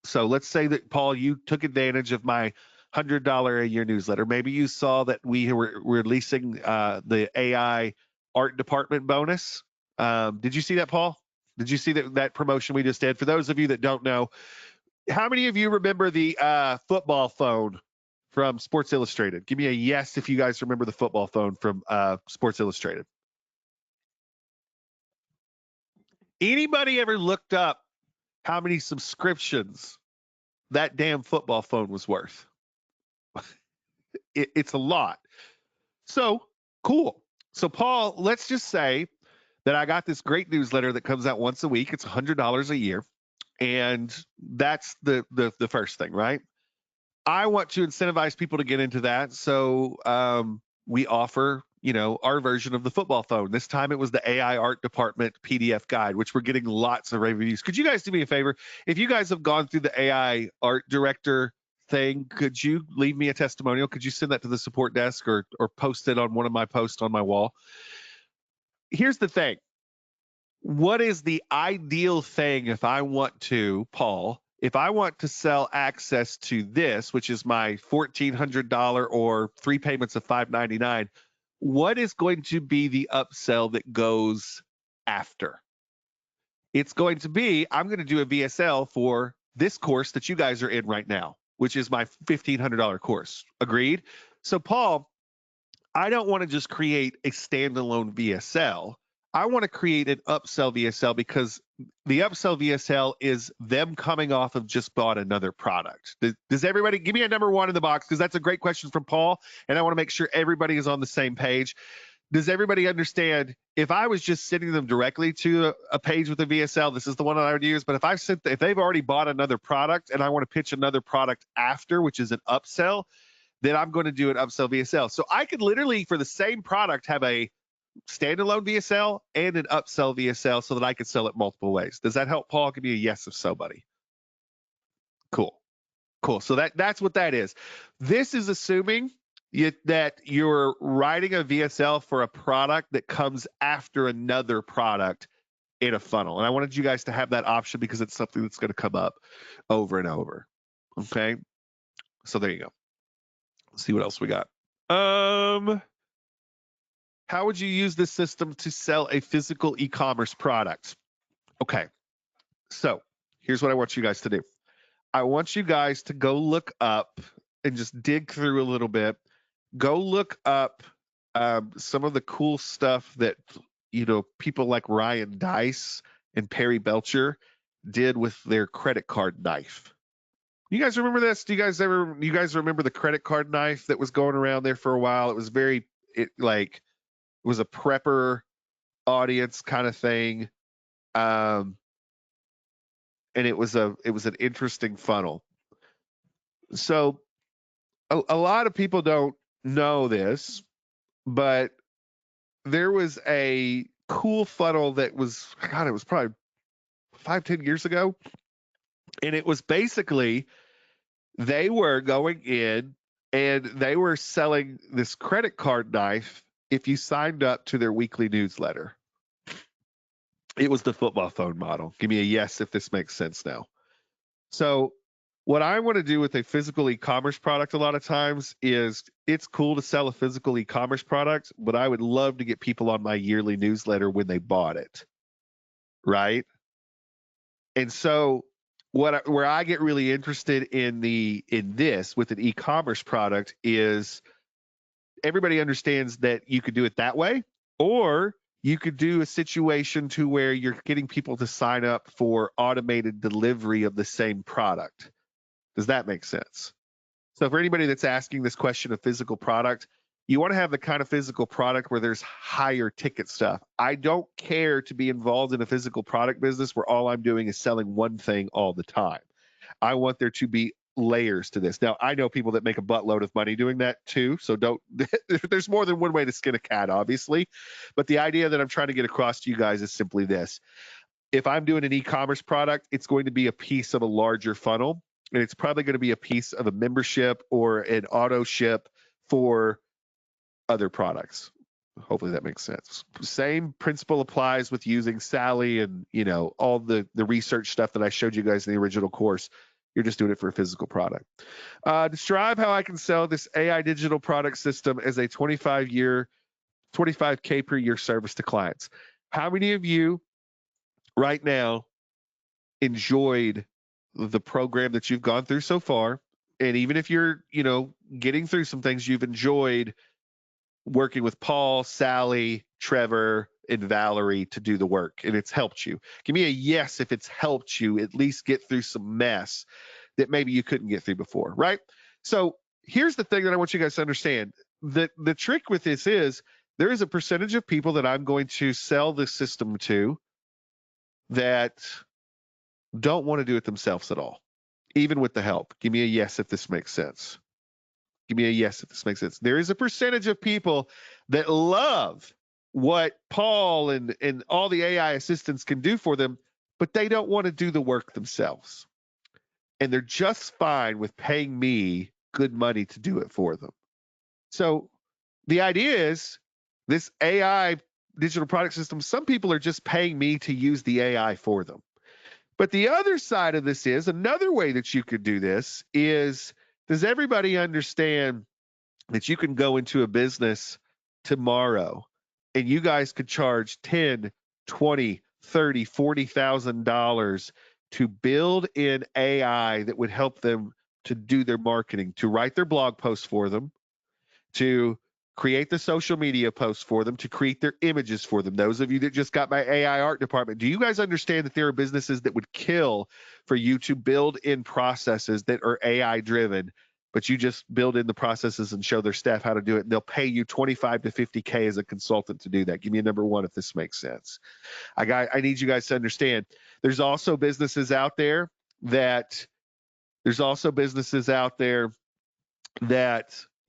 So let's say that, Paul, you took advantage of my $100 a year newsletter. Maybe you saw that we were releasing the AI art department bonus. Did you see that, Paul? Did you see that promotion we just did? For those of you that don't know, how many of you remember the football phone from Sports Illustrated? Give me a yes if you guys remember the football phone from Sports Illustrated. Anybody ever looked up how many subscriptions that damn football phone was worth? It's a lot. So cool. So Paul, let's just say that I got this great newsletter that comes out once a week. It's $100 a year, and that's the first thing, right? I want to incentivize people to get into that. So we offer, our version of the football phone. This time it was the AI art department PDF guide, which we're getting lots of reviews. Could you guys do me a favor? If you guys have gone through the AI art director thing, could you leave me a testimonial? Could you send that to the support desk or post it on one of my posts on my wall? Here's the thing. What is the ideal thing if I want to, Paul, if I want to sell access to this, which is my $1,400 or 3 payments of $599, what is going to be the upsell that goes after? It's going to be, I'm going to do a VSL for this course that you guys are in right now, which is my $1,500 course. Agreed? So, Paul, I don't want to just create a standalone VSL. I want to create an upsell VSL because the upsell VSL is them coming off of just bought another product. Does everybody give me a number one in the box? Because that's a great question from Paul, and I want to make sure everybody is on the same page. Does everybody understand if I was just sending them directly to a page with a VSL, this is the one that I would use. But if they've already bought another product and I want to pitch another product after, which is an upsell, then I'm going to do an upsell VSL. So I could literally, for the same product, have a standalone VSL and an upsell VSL so that I could sell it multiple ways. Does that help, Paul? Give me a yes if so, buddy. Cool. So that's what that is. This is assuming that you're writing a VSL for a product that comes after another product in a funnel. And I wanted you guys to have that option because it's something that's going to come up over and over. Okay. So there you go. Let's see what else we got. How would you use this system to sell a physical e-commerce product? Okay, so here's what I want you guys to do. I want you guys to go look up and just dig through a little bit. Go look up some of the cool stuff that people like Ryan Deiss and Perry Belcher did with their credit card knife. You guys remember this? Do you guys remember the credit card knife that was going around there for a while? It was it was a prepper audience kind of thing. And it was an interesting funnel. So a lot of people don't know this, but there was a cool funnel that was, it was probably 5-10 years ago. And it was basically, they were going in and they were selling this credit card knife if you signed up to their weekly newsletter. It was the football phone model. Give me a yes if this makes sense now. So what I want to do with a physical e-commerce product a lot of times is it's cool to sell a physical e-commerce product, but I would love to get people on my yearly newsletter when they bought it. Right? And so where I get really interested in this with an e-commerce product is everybody understands that you could do it that way, or you could do a situation to where you're getting people to sign up for automated delivery of the same product. Does that make sense? So for anybody that's asking this question of physical product, you want to have the kind of physical product where there's higher ticket stuff. I don't care to be involved in a physical product business where all I'm doing is selling one thing all the time. I want there to be layers to this. Now, I know people that make a buttload of money doing that too. So there's more than one way to skin a cat, obviously. But the idea that I'm trying to get across to you guys is simply this. If I'm doing an e-commerce product, it's going to be a piece of a larger funnel. And it's probably going to be a piece of a membership or an auto ship for other products. Hopefully that makes sense. Same principle applies with using Sally and all the research stuff that I showed you guys in the original course. You're just doing it for a physical product. Describe how I can sell this AI digital product system as a 25K per year service to clients. How many of you right now enjoyed the program that you've gone through so far? And even if you're, getting through some things, you've enjoyed working with Paul, Sally, Trevor, and Valerie to do the work and it's helped you. Give me a yes if it's helped you at least get through some mess that maybe you couldn't get through before, right? So here's the thing that I want you guys to understand. The trick with this is there is a percentage of people that I'm going to sell this system to that don't want to do it themselves at all, even with the help. Give me a yes if this makes sense. Give me a yes if this makes sense. There is a percentage of people that love what Paul and all the AI assistants can do for them, but they don't want to do the work themselves. And they're just fine with paying me good money to do it for them. So the idea is this AI digital product system, some people are just paying me to use the AI for them. But the other side of this is another way that you could do this is, does everybody understand that you can go into a business tomorrow and you guys could charge 10, 20, 30, $40,000 to build in AI that would help them to do their marketing, to write their blog posts for them, to create the social media posts for them, to create their images for them. Those of you that just got my AI art department, do you guys understand that there are businesses that would kill for you to build in processes that are AI driven, but you just build in the processes and show their staff how to do it, and they'll pay you 25 to 50K as a consultant to do that? Give me a number one if this makes sense. I need you guys to understand. There's also businesses out there that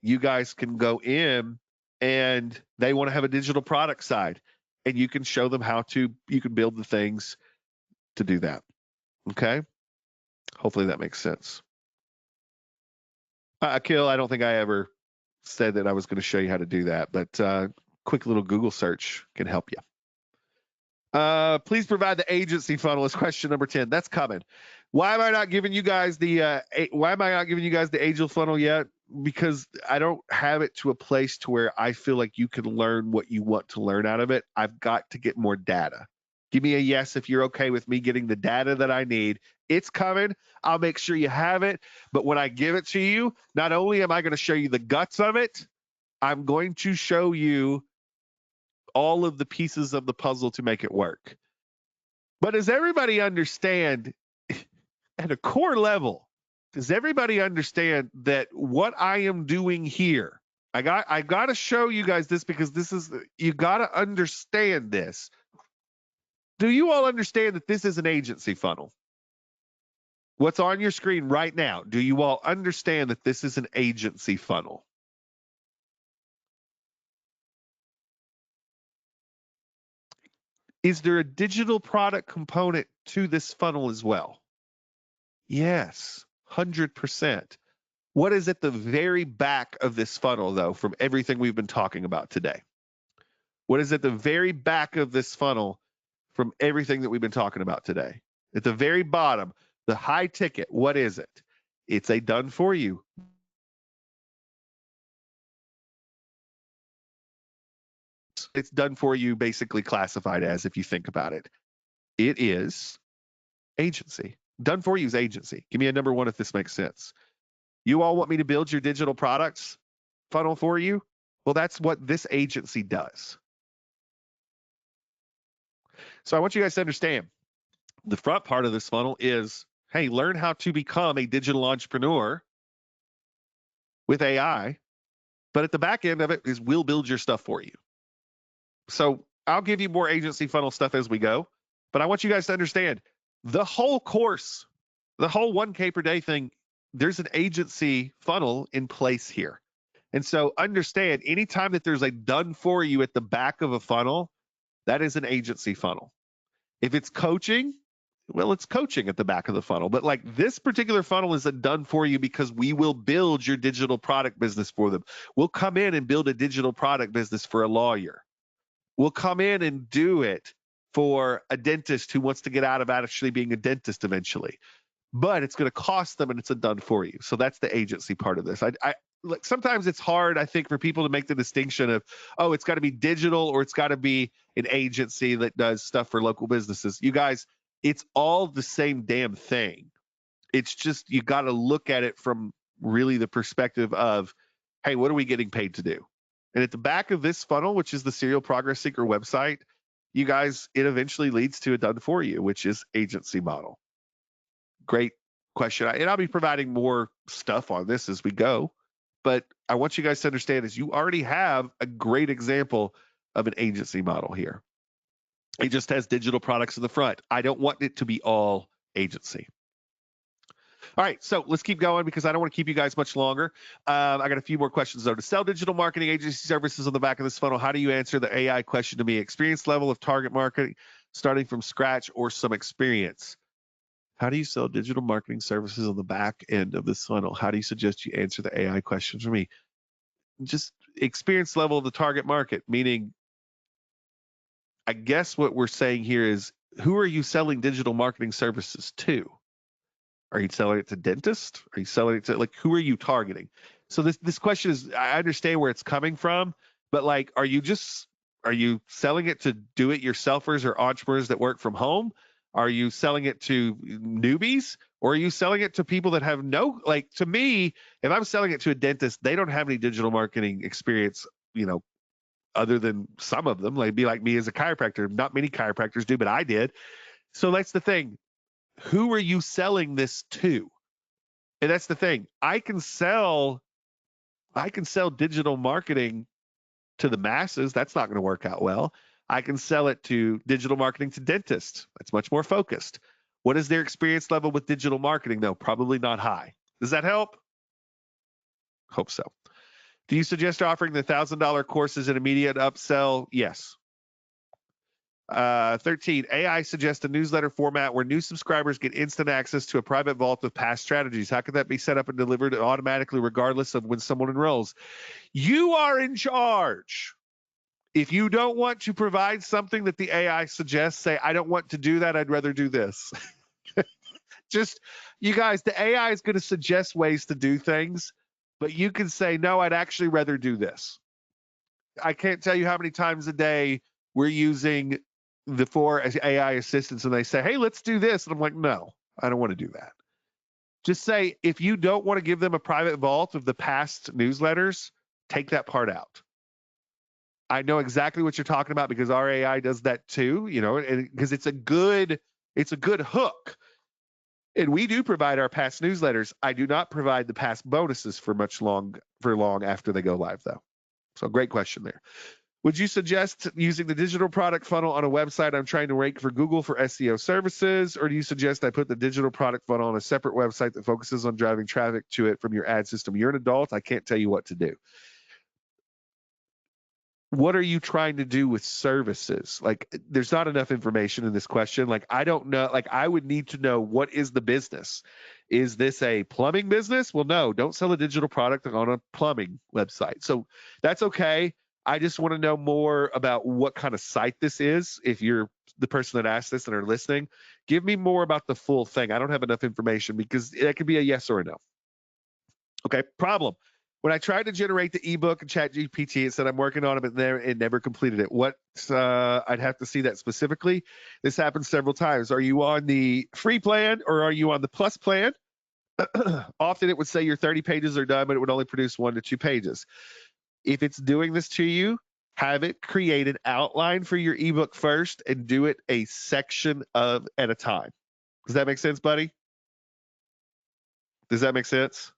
you guys can go in and they want to have a digital product side, and you can show them you can build the things to do that. Okay. Hopefully that makes sense. Akil, I don't think I ever said that I was going to show you how to do that, but quick little Google search can help you. Please provide the agency funnel is question number 10. That's coming. Why am I not giving you guys the angel funnel yet? Because I don't have it to a place to where I feel like you can learn what you want to learn out of it. I've got to get more data. Give me a yes if you're okay with me getting the data that I need. It's coming. I'll make sure you have it. But when I give it to you, not only am I going to show you the guts of it, I'm going to show you all of the pieces of the puzzle to make it work. But does everybody understand at a core level, does everybody understand that what I am doing here, I got to show you guys this because you got to understand this. Do you all understand that this is an agency funnel? What's on your screen right now, do you all understand that this is an agency funnel? Is there a digital product component to this funnel as well? Yes, 100%. What is at the very back of this funnel, though, from everything we've been talking about today? What is at the very back of this funnel from everything that we've been talking about today? At the very bottom, the high ticket, what is it? It's a done for you. It's done for you, basically classified as, if you think about it. It is agency. Done for you is agency. Give me a number one if this makes sense. You all want me to build your digital products funnel for you? Well, that's what this agency does. So I want you guys to understand the front part of this funnel is, hey, learn how to become a digital entrepreneur with AI. But at the back end of it is we'll build your stuff for you. So I'll give you more agency funnel stuff as we go. But I want you guys to understand the whole course, the whole 1K per day thing, there's an agency funnel in place here. And so understand, anytime that there's a done for you at the back of a funnel, that is an agency funnel. If it's coaching, well, it's coaching at the back of the funnel. But like this particular funnel is a done for you because we will build your digital product business for them. We'll come in and build a digital product business for a lawyer. We'll come in and do it for a dentist who wants to get out of actually being a dentist eventually. But it's going to cost them, and it's a done for you. So that's the agency part of this. Like sometimes it's hard, I think, for people to make the distinction of, oh, it's got to be digital or it's got to be an agency that does stuff for local businesses. You guys, it's all the same damn thing. It's just you got to look at it from really the perspective of, hey, what are we getting paid to do? And at the back of this funnel, which is the Serial Progress Seeker website, you guys, it eventually leads to a done for you, which is agency model. Great question. And I'll be providing more stuff on this as we go. But I want you guys to understand is you already have a great example of an agency model here. It just has digital products in the front. I don't want it to be all agency. All right, so let's keep going because I don't want to keep you guys much longer. I got a few more questions though. To sell digital marketing agency services on the back of this funnel, how do you answer the AI question to me? Experience level of target marketing, starting from scratch or some experience. How do you sell digital marketing services on the back end of this funnel? How do you suggest you answer the AI question for me? Just experience level of the target market, meaning, I guess what we're saying here is, who are you selling digital marketing services to? Are you selling it to dentists? Are you selling it to, like, who are you targeting? So this question is, I understand where it's coming from, but like, are you selling it to do-it-yourselfers or entrepreneurs that work from home? Are you selling it to newbies? Or are you selling it to people that have no, like, to me, if I'm selling it to a dentist, they don't have any digital marketing experience, other than some of them, like, be like me as a chiropractor. Not many chiropractors do, but I did. So that's the thing. Who are you selling this to? And that's the thing. I can sell digital marketing to the masses. That's not going to work out well. I can sell it to digital marketing to dentists. That's much more focused. What is their experience level with digital marketing, though? Probably not high. Does that help? Hope so. Do you suggest offering the $1,000 course as an immediate upsell? Yes. 13, AI suggests a newsletter format where new subscribers get instant access to a private vault of past strategies. How could that be set up and delivered automatically regardless of when someone enrolls? You are in charge. If you don't want to provide something that the AI suggests, say, I don't want to do that, I'd rather do this. Just, you guys, the AI is going to suggest ways to do things, but you can say, no, I'd actually rather do this. I can't tell you how many times a day we're using the 4 AI assistants and they say, hey, let's do this. And I'm like, no, I don't want to do that. Just say, if you don't want to give them a private vault of the past newsletters, take that part out. I know exactly what you're talking about because our AI does that too, because it's a good hook. And we do provide our past newsletters. I do not provide the past bonuses for long after they go live, though. So great question there. Would you suggest using the digital product funnel on a website I'm trying to rank for Google for SEO services, or do you suggest I put the digital product funnel on a separate website that focuses on driving traffic to it from your ad system? You're an adult. I can't tell you what to do. What are you trying to do with services? Like, there's not enough information in this question. Like, I don't know. Like, I would need to know, what is the business? Is this a plumbing business? Well, no, don't sell a digital product on a plumbing website. So that's okay. I just want to know more about what kind of site this is. If you're the person that asked this and are listening, give me more about the full thing. I don't have enough information because it could be a yes or a no. Okay, problem. When I tried to generate the ebook and ChatGPT, it said I'm working on it, but it never completed it. I'd have to see that specifically. This happens several times. Are you on the free plan or are you on the plus plan? Often it would say your 30 pages are done, but it would only produce 1 to 2 pages. If it's doing this to you, have it create an outline for your ebook first and do it a section at a time. Does that make sense, buddy? Does that make sense?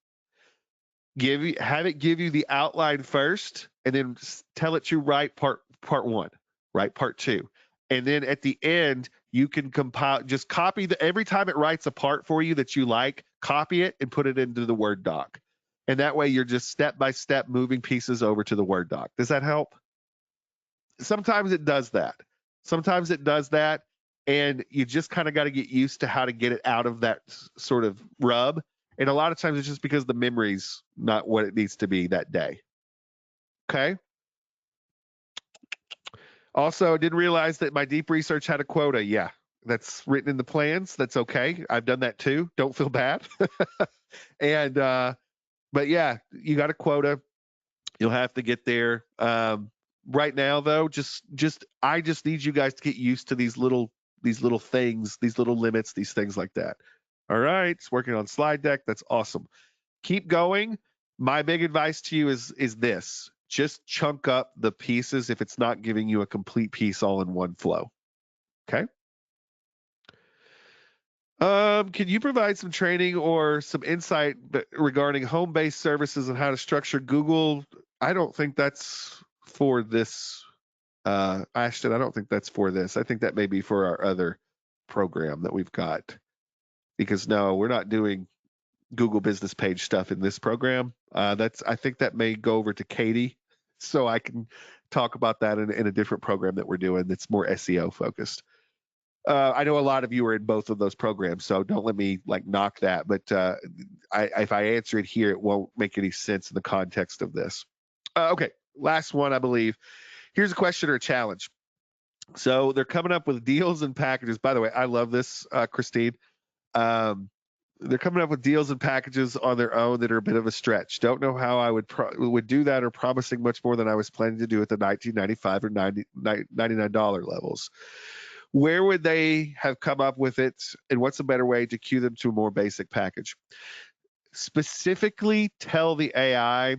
Have it give you the outline first, and then tell it to write part 1, write part 2, and then at the end you can compile. Just copy every time it writes a part for you that you like, copy it and put it into the Word doc, and that way you're just step by step moving pieces over to the Word doc. Does that help? Sometimes it does that. And you just kind of got to get used to how to get it out of that sort of rub. And a lot of times it's just because the memory's not what it needs to be that day. Okay. Also, I didn't realize that my deep research had a quota. Yeah, that's written in the plans. That's okay. I've done that too. Don't feel bad. And, but yeah, you got a quota. You'll have to get there. Right now, though, I just need you guys to get used to these little things, these little limits, these things like that. All right, it's working on slide deck. That's awesome. Keep going. My big advice to you is this: just chunk up the pieces if it's not giving you a complete piece all in one flow. Okay. Can you provide some training or some insight regarding home-based services and how to structure Google? I don't think that's for this, Ashton. I don't think that's for this. I think that may be for our other program that we've got. Because no, we're not doing Google business page stuff in this program. I think that may go over to Katie, so I can talk about that in a different program that we're doing that's more SEO focused. I know a lot of you are in both of those programs, so don't let me like knock that. But if I answer it here, it won't make any sense in the context of this. Okay, last one, I believe. Here's a question or a challenge. So they're coming up with deals and packages. By the way, I love this, Christine. They're coming up with deals and packages on their own that are a bit of a stretch. Don't know how I would do that, or promising much more than I was planning to do at the $19.95 or $99 levels. Where would they have come up with it, and what's a better way to cue them to a more basic package? Specifically, tell the AI,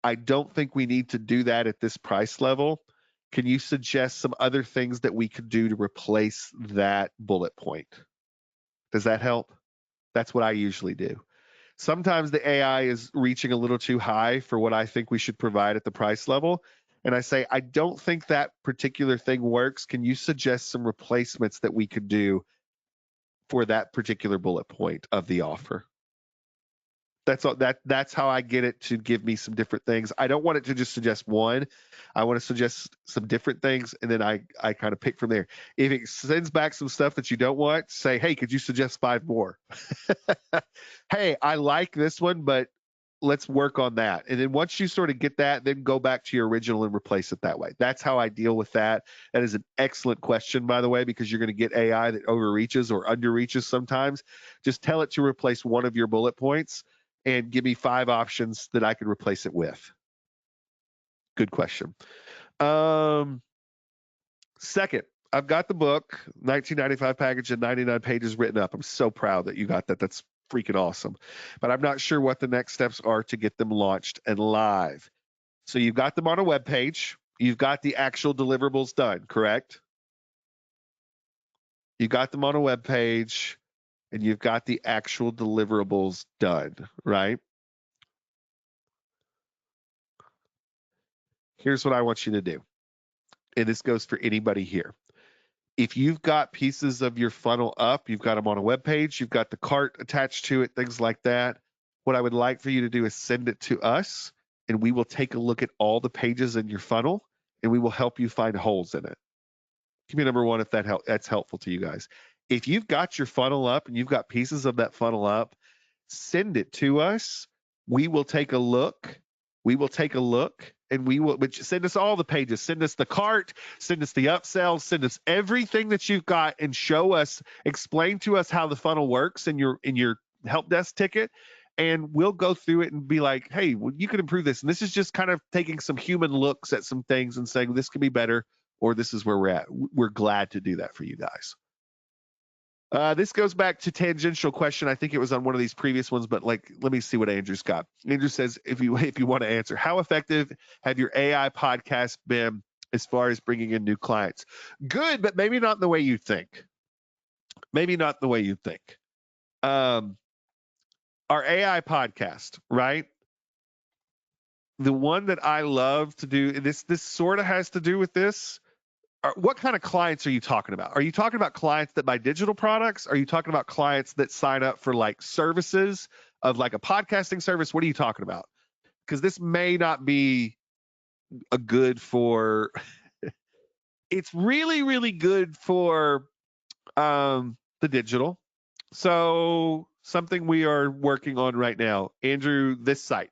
I don't think we need to do that at this price level. Can you suggest some other things that we could do to replace that bullet point? Does that help? That's what I usually do. Sometimes the AI is reaching a little too high for what I think we should provide at the price level. And I say, I don't think that particular thing works. Can you suggest some replacements that we could do for that particular bullet point of the offer? That's all, that's how I get it to give me some different things. I don't want it to just suggest one. I want to suggest some different things, and then I kind of pick from there. If it sends back some stuff that you don't want, say, hey, could you suggest 5 more? Hey, I like this one, but let's work on that. And then once you sort of get that, then go back to your original and replace it that way. That's how I deal with that. That is an excellent question, by the way, because you're going to get AI that overreaches or underreaches sometimes. Just tell it to replace one of your bullet points and give me 5 options that I could replace it with. Good question. Second, I've got the book, 1995 package and 99 pages written up. I'm so proud that you got that. That's freaking awesome. But I'm not sure what the next steps are to get them launched and live. So you've got them on a web page. You've got the actual deliverables done, correct? You got them on a web page and you've got the actual deliverables done, right? Here's what I want you to do. And this goes for anybody here. If you've got pieces of your funnel up, you've got them on a web page, you've got the cart attached to it, things like that. What I would like for you to do is send it to us, and we will take a look at all the pages in your funnel, and we will help you find holes in it. Give me number one if that's helpful to you guys. If you've got your funnel up and you've got pieces of that funnel up, send it to us. We will take a look. We will take a look, and we will send us all the pages. Send us the cart, send us the upsells, send us everything that you've got, and show us, explain to us how the funnel works in your help desk ticket, and we'll go through it and be like, hey, well, you can improve this. And this is just kind of taking some human looks at some things and saying this could be better, or this is where we're at. We're glad to do that for you guys. This goes back to tangential question. I think it was on one of these previous ones, but like, let me see what Andrew's got. Andrew says, if you want to answer, how effective have your AI podcasts been as far as bringing in new clients? Good, but maybe not the way you think. Maybe not the way you think. Our AI podcast, right? The one that I love to do, this sort of has to do with this. What kind of clients are you talking about? Are you talking about clients that buy digital products? Are you talking about clients that sign up for like services of like a podcasting service? What are you talking about? Because this may not be a good for, it's really, really good for the digital. So something we are working on right now. Andrew, this site.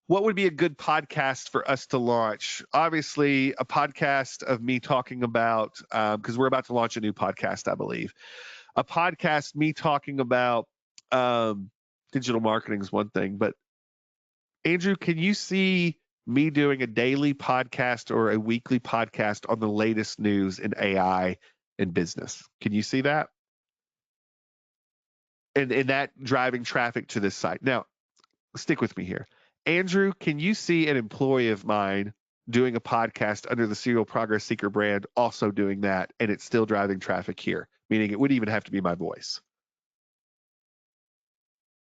What would be a good podcast for us to launch? Obviously, a podcast of me talking about, because we're about to launch a new podcast, I believe. A podcast, me talking about digital marketing is one thing, but Andrew, can you see me doing a daily podcast or a weekly podcast on the latest news in AI and business? Can you see that? And that driving traffic to this site. Now, stick with me here. Andrew, can you see an employee of mine doing a podcast under the Serial Progress Seeker brand, also doing that, and it's still driving traffic here, meaning it wouldn't even have to be my voice.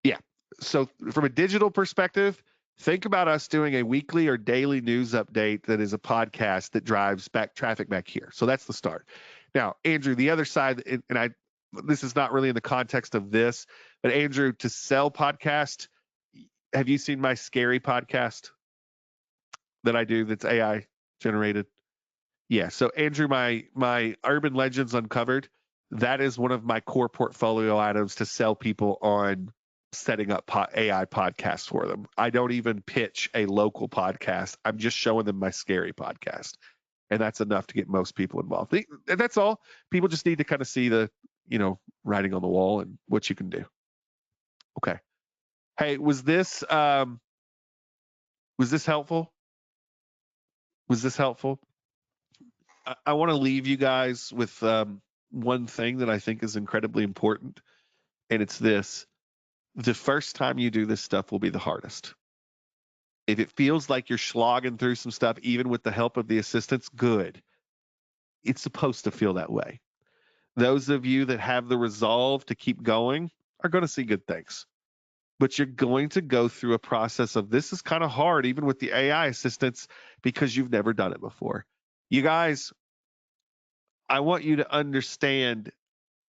Yeah. So from a digital perspective, think about us doing a weekly or daily news update that is a podcast that drives back traffic back here. So that's the start. Now, Andrew, the other side, and this is not really in the context of this, but Andrew, to sell podcast, have you seen my scary podcast that I do that's AI generated? Yeah. So Andrew, my Urban Legends Uncovered, that is one of my core portfolio items to sell people on setting up AI podcasts for them. I don't even pitch a local podcast. I'm just showing them my scary podcast. And that's enough to get most people involved. And that's all. People just need to kind of see the, writing on the wall and what you can do. Okay. Hey, was this helpful? Was this helpful? I want to leave you guys with one thing that I think is incredibly important, and it's this. The first time you do this stuff will be the hardest. If it feels like you're slogging through some stuff, even with the help of the assistants, good. It's supposed to feel that way. Those of you that have the resolve to keep going are going to see good things. But you're going to go through a process of this is kind of hard, even with the AI assistants, because you've never done it before. You guys, I want you to understand,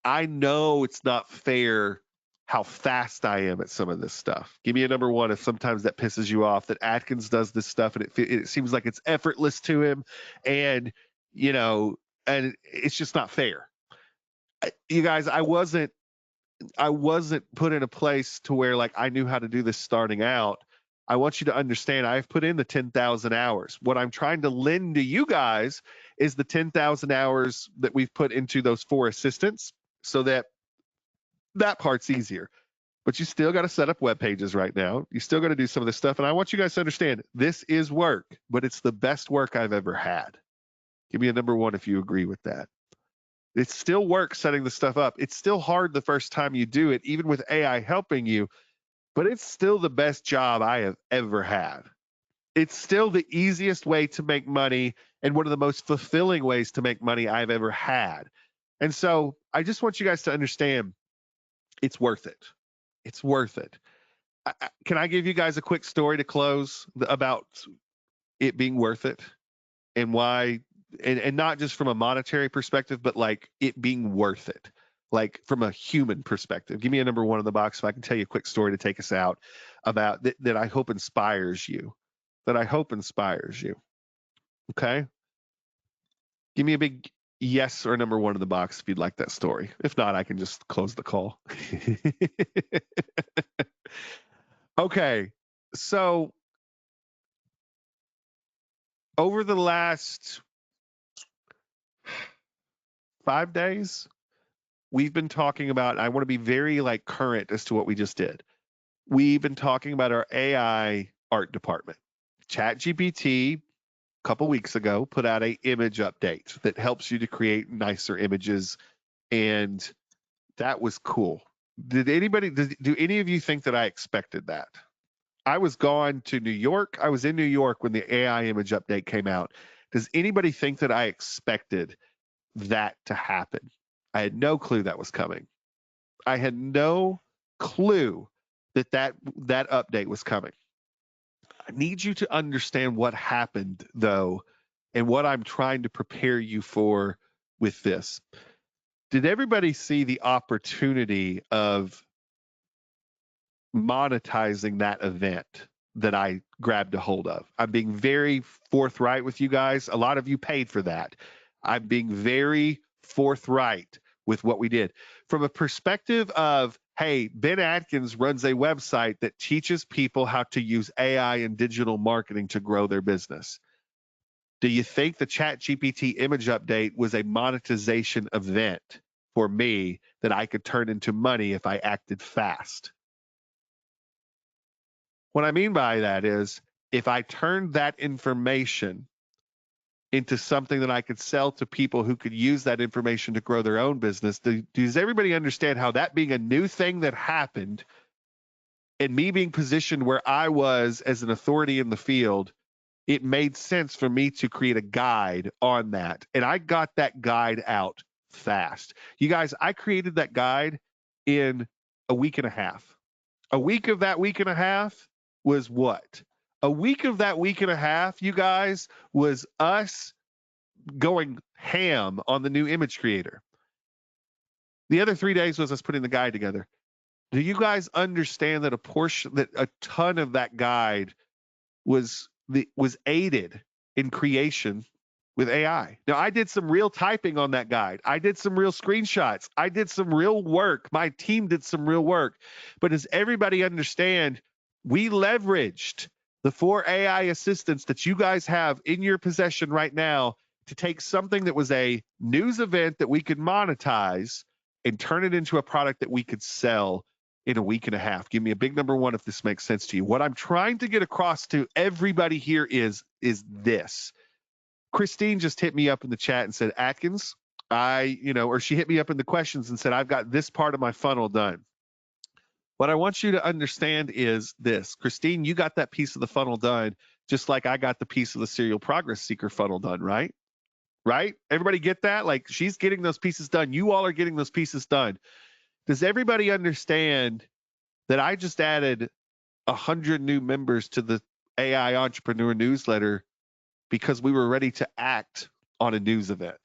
I know it's not fair how fast I am at some of this stuff. Give me a number one if sometimes that pisses you off, that Atkins does this stuff and it seems like it's effortless to him, and and it's just not fair. You guys, I wasn't put in a place to where like I knew how to do this starting out. I want you to understand I've put in the 10,000 hours. What I'm trying to lend to you guys is the 10,000 hours that we've put into those 4 assistants, so that part's easier. But you still got to set up web pages right now. You still got to do some of this stuff. And I want you guys to understand this is work, but it's the best work I've ever had. Give me a number one if you agree with that. It's still work setting the stuff up. It's still hard the first time you do it, even with AI helping you, but it's still the best job I have ever had. It's still the easiest way to make money and one of the most fulfilling ways to make money I've ever had. And so I just want you guys to understand it's worth it. It's worth it. Can I give you guys a quick story to close about it being worth it and why, and not just from a monetary perspective, but like it being worth it, like from a human perspective? Give me a number one in the box so I can tell you a quick story to take us out about that I hope inspires you. That I hope inspires you. Okay? Give me a big yes or number one in the box if you'd like that story. If not, I can just close the call. Okay, so over the last 5 days, we've been talking about, I want to be very like current as to what we just did. We've been talking about our AI art department. ChatGPT a couple weeks ago put out a image update that helps you to create nicer images, and that was cool. Do any of you think that I expected that? I was gone to New York. I was in New York when the AI image update came out. Does anybody think that I expected that to happen? I had no clue that was coming. I had no clue that update was coming. I need you to understand what happened though, and what I'm trying to prepare you for with this. Did everybody see the opportunity of monetizing that event that I grabbed a hold of? I'm being very forthright with you guys. A lot of you paid for that. I'm being very forthright with what we did. From a perspective of, hey, Ben Atkins runs a website that teaches people how to use AI and digital marketing to grow their business. Do you think the ChatGPT image update was a monetization event for me that I could turn into money if I acted fast? What I mean by that is if I turned that information into something that I could sell to people who could use that information to grow their own business, does everybody understand how that being a new thing that happened and me being positioned where I was as an authority in the field it made sense for me to create a guide on that. And I got that guide out fast. You guys, I created that guide in a week and a half. A week of that week and a half was what? A week of that week and a half, you guys, was us going ham on the new image creator. The other 3 days was us putting the guide together. Do you guys understand that a ton of that guide was aided in creation with AI? Now, I did some real typing on that guide. I did some real screenshots. I did some real work. My team did some real work. But does everybody understand we leveraged the 4 AI assistants that you guys have in your possession right now to take something that was a news event that we could monetize and turn it into a product that we could sell in a week and a half? Give me a big number one if this makes sense to you. What I'm trying to get across to everybody here is this. Christine just hit me up in the chat and said, Atkins, or she hit me up in the questions and said, I've got this part of my funnel done. What I want you to understand is this. Christine, you got that piece of the funnel done, just like I got the piece of the Serial Progress Seeker funnel done, right? Right? Everybody get that? Like, she's getting those pieces done. You all are getting those pieces done. Does everybody understand that I just added 100 new members to the AI Entrepreneur newsletter because we were ready to act on a news event?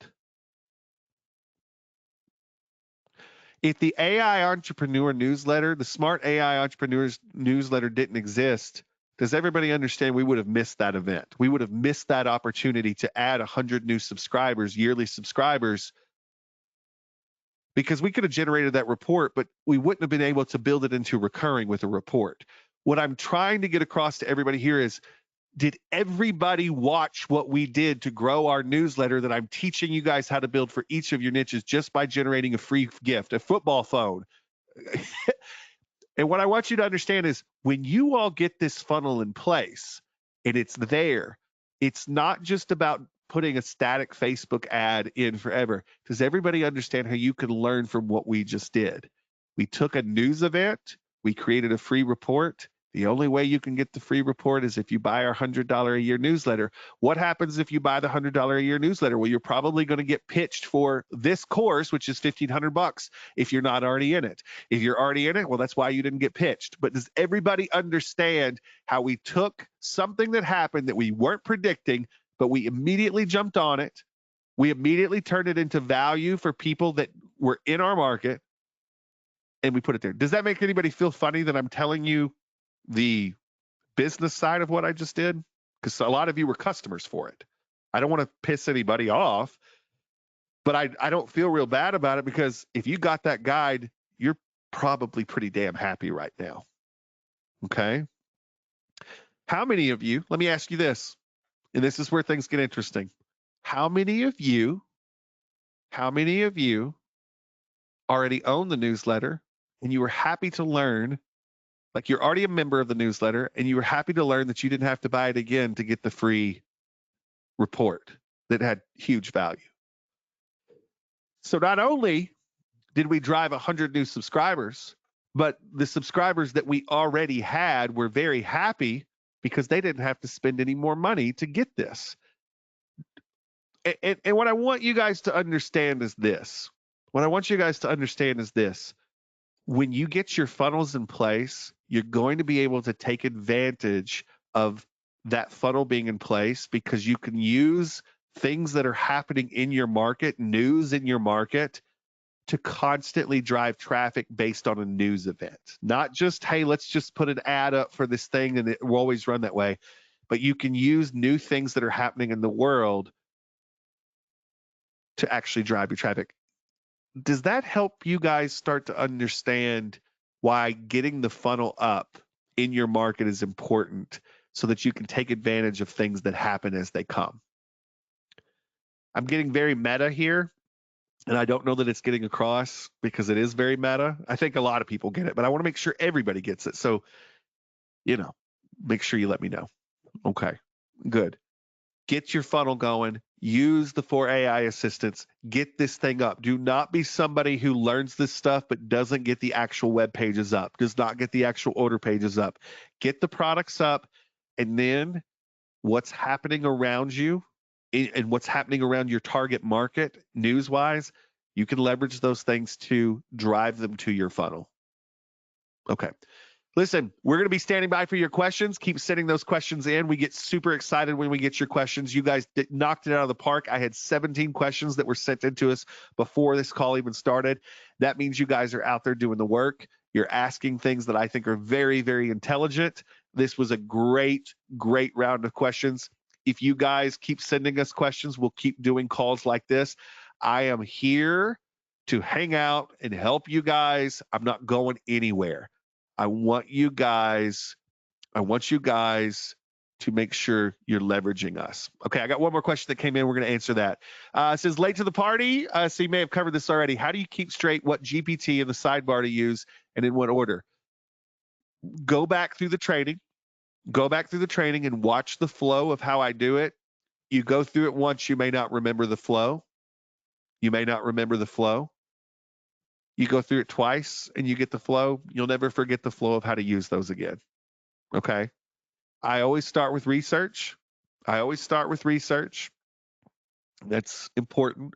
If the AI Entrepreneur newsletter, the Smart AI Entrepreneurs newsletter didn't exist, does everybody understand we would have missed that event? We would have missed that opportunity to add 100 new subscribers, yearly subscribers, because we could have generated that report, but we wouldn't have been able to build it into recurring with a report. What I'm trying to get across to everybody here is, did everybody watch what we did to grow our newsletter that I'm teaching you guys how to build for each of your niches just by generating a free gift, a football phone? And what I want you to understand is, when you all get this funnel in place and it's there, it's not just about putting a static Facebook ad in forever. Does everybody understand how you can learn from what we just did? We took a news event, we created a free report. The only way you can get the free report is if you buy our $100 a year newsletter. What happens if you buy the $100 a year newsletter? Well, you're probably going to get pitched for this course, which is $1,500 if you're not already in it. If you're already in it, well, that's why you didn't get pitched. But does everybody understand how we took something that happened that we weren't predicting, but we immediately jumped on it? We immediately turned it into value for people that were in our market, and we put it there. Does that make anybody feel funny that I'm telling you the business side of what I just did? Because a lot of you were customers for it. I don't want to piss anybody off, but I don't feel real bad about it, because if you got that guide, you're probably pretty damn happy right now. Okay? How many of you, let me ask you this, and this is where things get interesting. How many of you already own the newsletter and you were happy to learn, like you're already a member of the newsletter and you were happy to learn that you didn't have to buy it again to get the free report that had huge value? So not only did we drive 100 new subscribers, but the subscribers that we already had were very happy because they didn't have to spend any more money to get this. And what I want you guys to understand is this. When you get your funnels in place, you're going to be able to take advantage of that funnel being in place, because you can use things that are happening in your market, news in your market, to constantly drive traffic based on a news event. Not just, hey, let's just put an ad up for this thing and it will always run that way. But you can use new things that are happening in the world to actually drive your traffic. Does that help you guys start to understand why getting the funnel up in your market is important, so that you can take advantage of things that happen as they come? I'm getting very meta here, and I don't know that it's getting across because it is very meta. I think a lot of people get it, but I want to make sure everybody gets it. So, make sure you let me know. Okay, good. Get your funnel going. Use the 4 AI assistants. Get this thing up. Do not be somebody who learns this stuff but doesn't get the actual web pages up, does not get the actual order pages up. Get the products up, and then what's happening around you and what's happening around your target market news-wise, you can leverage those things to drive them to your funnel. Okay. Listen, we're going to be standing by for your questions. Keep sending those questions in. We get super excited when we get your questions. You guys knocked it out of the park. I had 17 questions that were sent into us before this call even started. That means you guys are out there doing the work. You're asking things that I think are very, very intelligent. This was a great, great round of questions. If you guys keep sending us questions, we'll keep doing calls like this. I am here to hang out and help you guys. I'm not going anywhere. I want you guys to make sure you're leveraging us. Okay, I got one more question that came in. We're going to answer that. It says, late to the party. So you may have covered this already. How do you keep straight what GPT and the sidebar to use and in what order? Go back through the training. Go back through the training and watch the flow of how I do it. You go through it once, you may not remember the flow. You may not remember the flow. You go through it twice and you get the flow. You'll never forget the flow of how to use those again. Okay. I always start with research. That's important.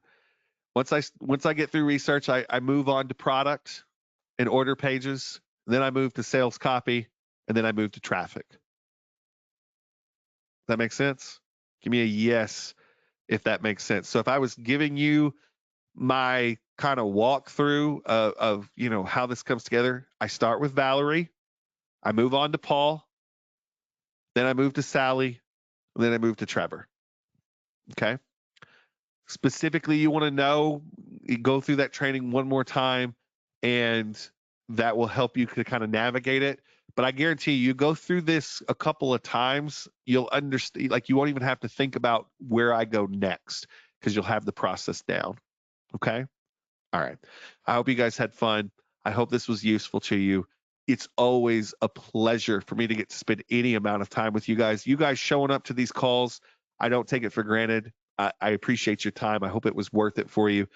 Once I get through research, I move on to product and order pages. Then I move to sales copy, and then I move to traffic. Does that make sense? Give me a yes if that makes sense. So if I was giving you my kind of walkthrough of how this comes together, I start with Valerie, I move on to Paul, then I move to Sally, and then I move to Trevor. Okay. Specifically, you want to know, you go through that training one more time, and that will help you to kind of navigate it. But I guarantee you go through this a couple of times, you'll understand, like you won't even have to think about where I go next because you'll have the process down. Okay. All right. I hope you guys had fun. I hope this was useful to you. It's always a pleasure for me to get to spend any amount of time with you guys. You guys showing up to these calls, I don't take it for granted. I appreciate your time. I hope it was worth it for you.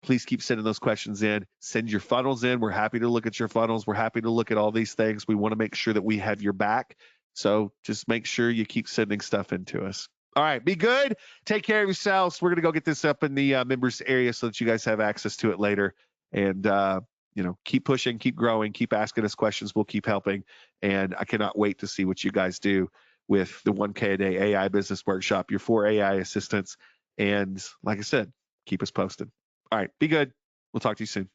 Please keep sending those questions in. Send your funnels in. We're happy to look at your funnels. We're happy to look at all these things. We want to make sure that we have your back. So just make sure you keep sending stuff into us. All right, be good. Take care of yourselves. We're going to go get this up in the members area so that you guys have access to it later. And, keep pushing, keep growing, keep asking us questions. We'll keep helping. And I cannot wait to see what you guys do with the 1K a day AI business workshop, your 4 AI assistants. And like I said, keep us posted. All right, be good. We'll talk to you soon.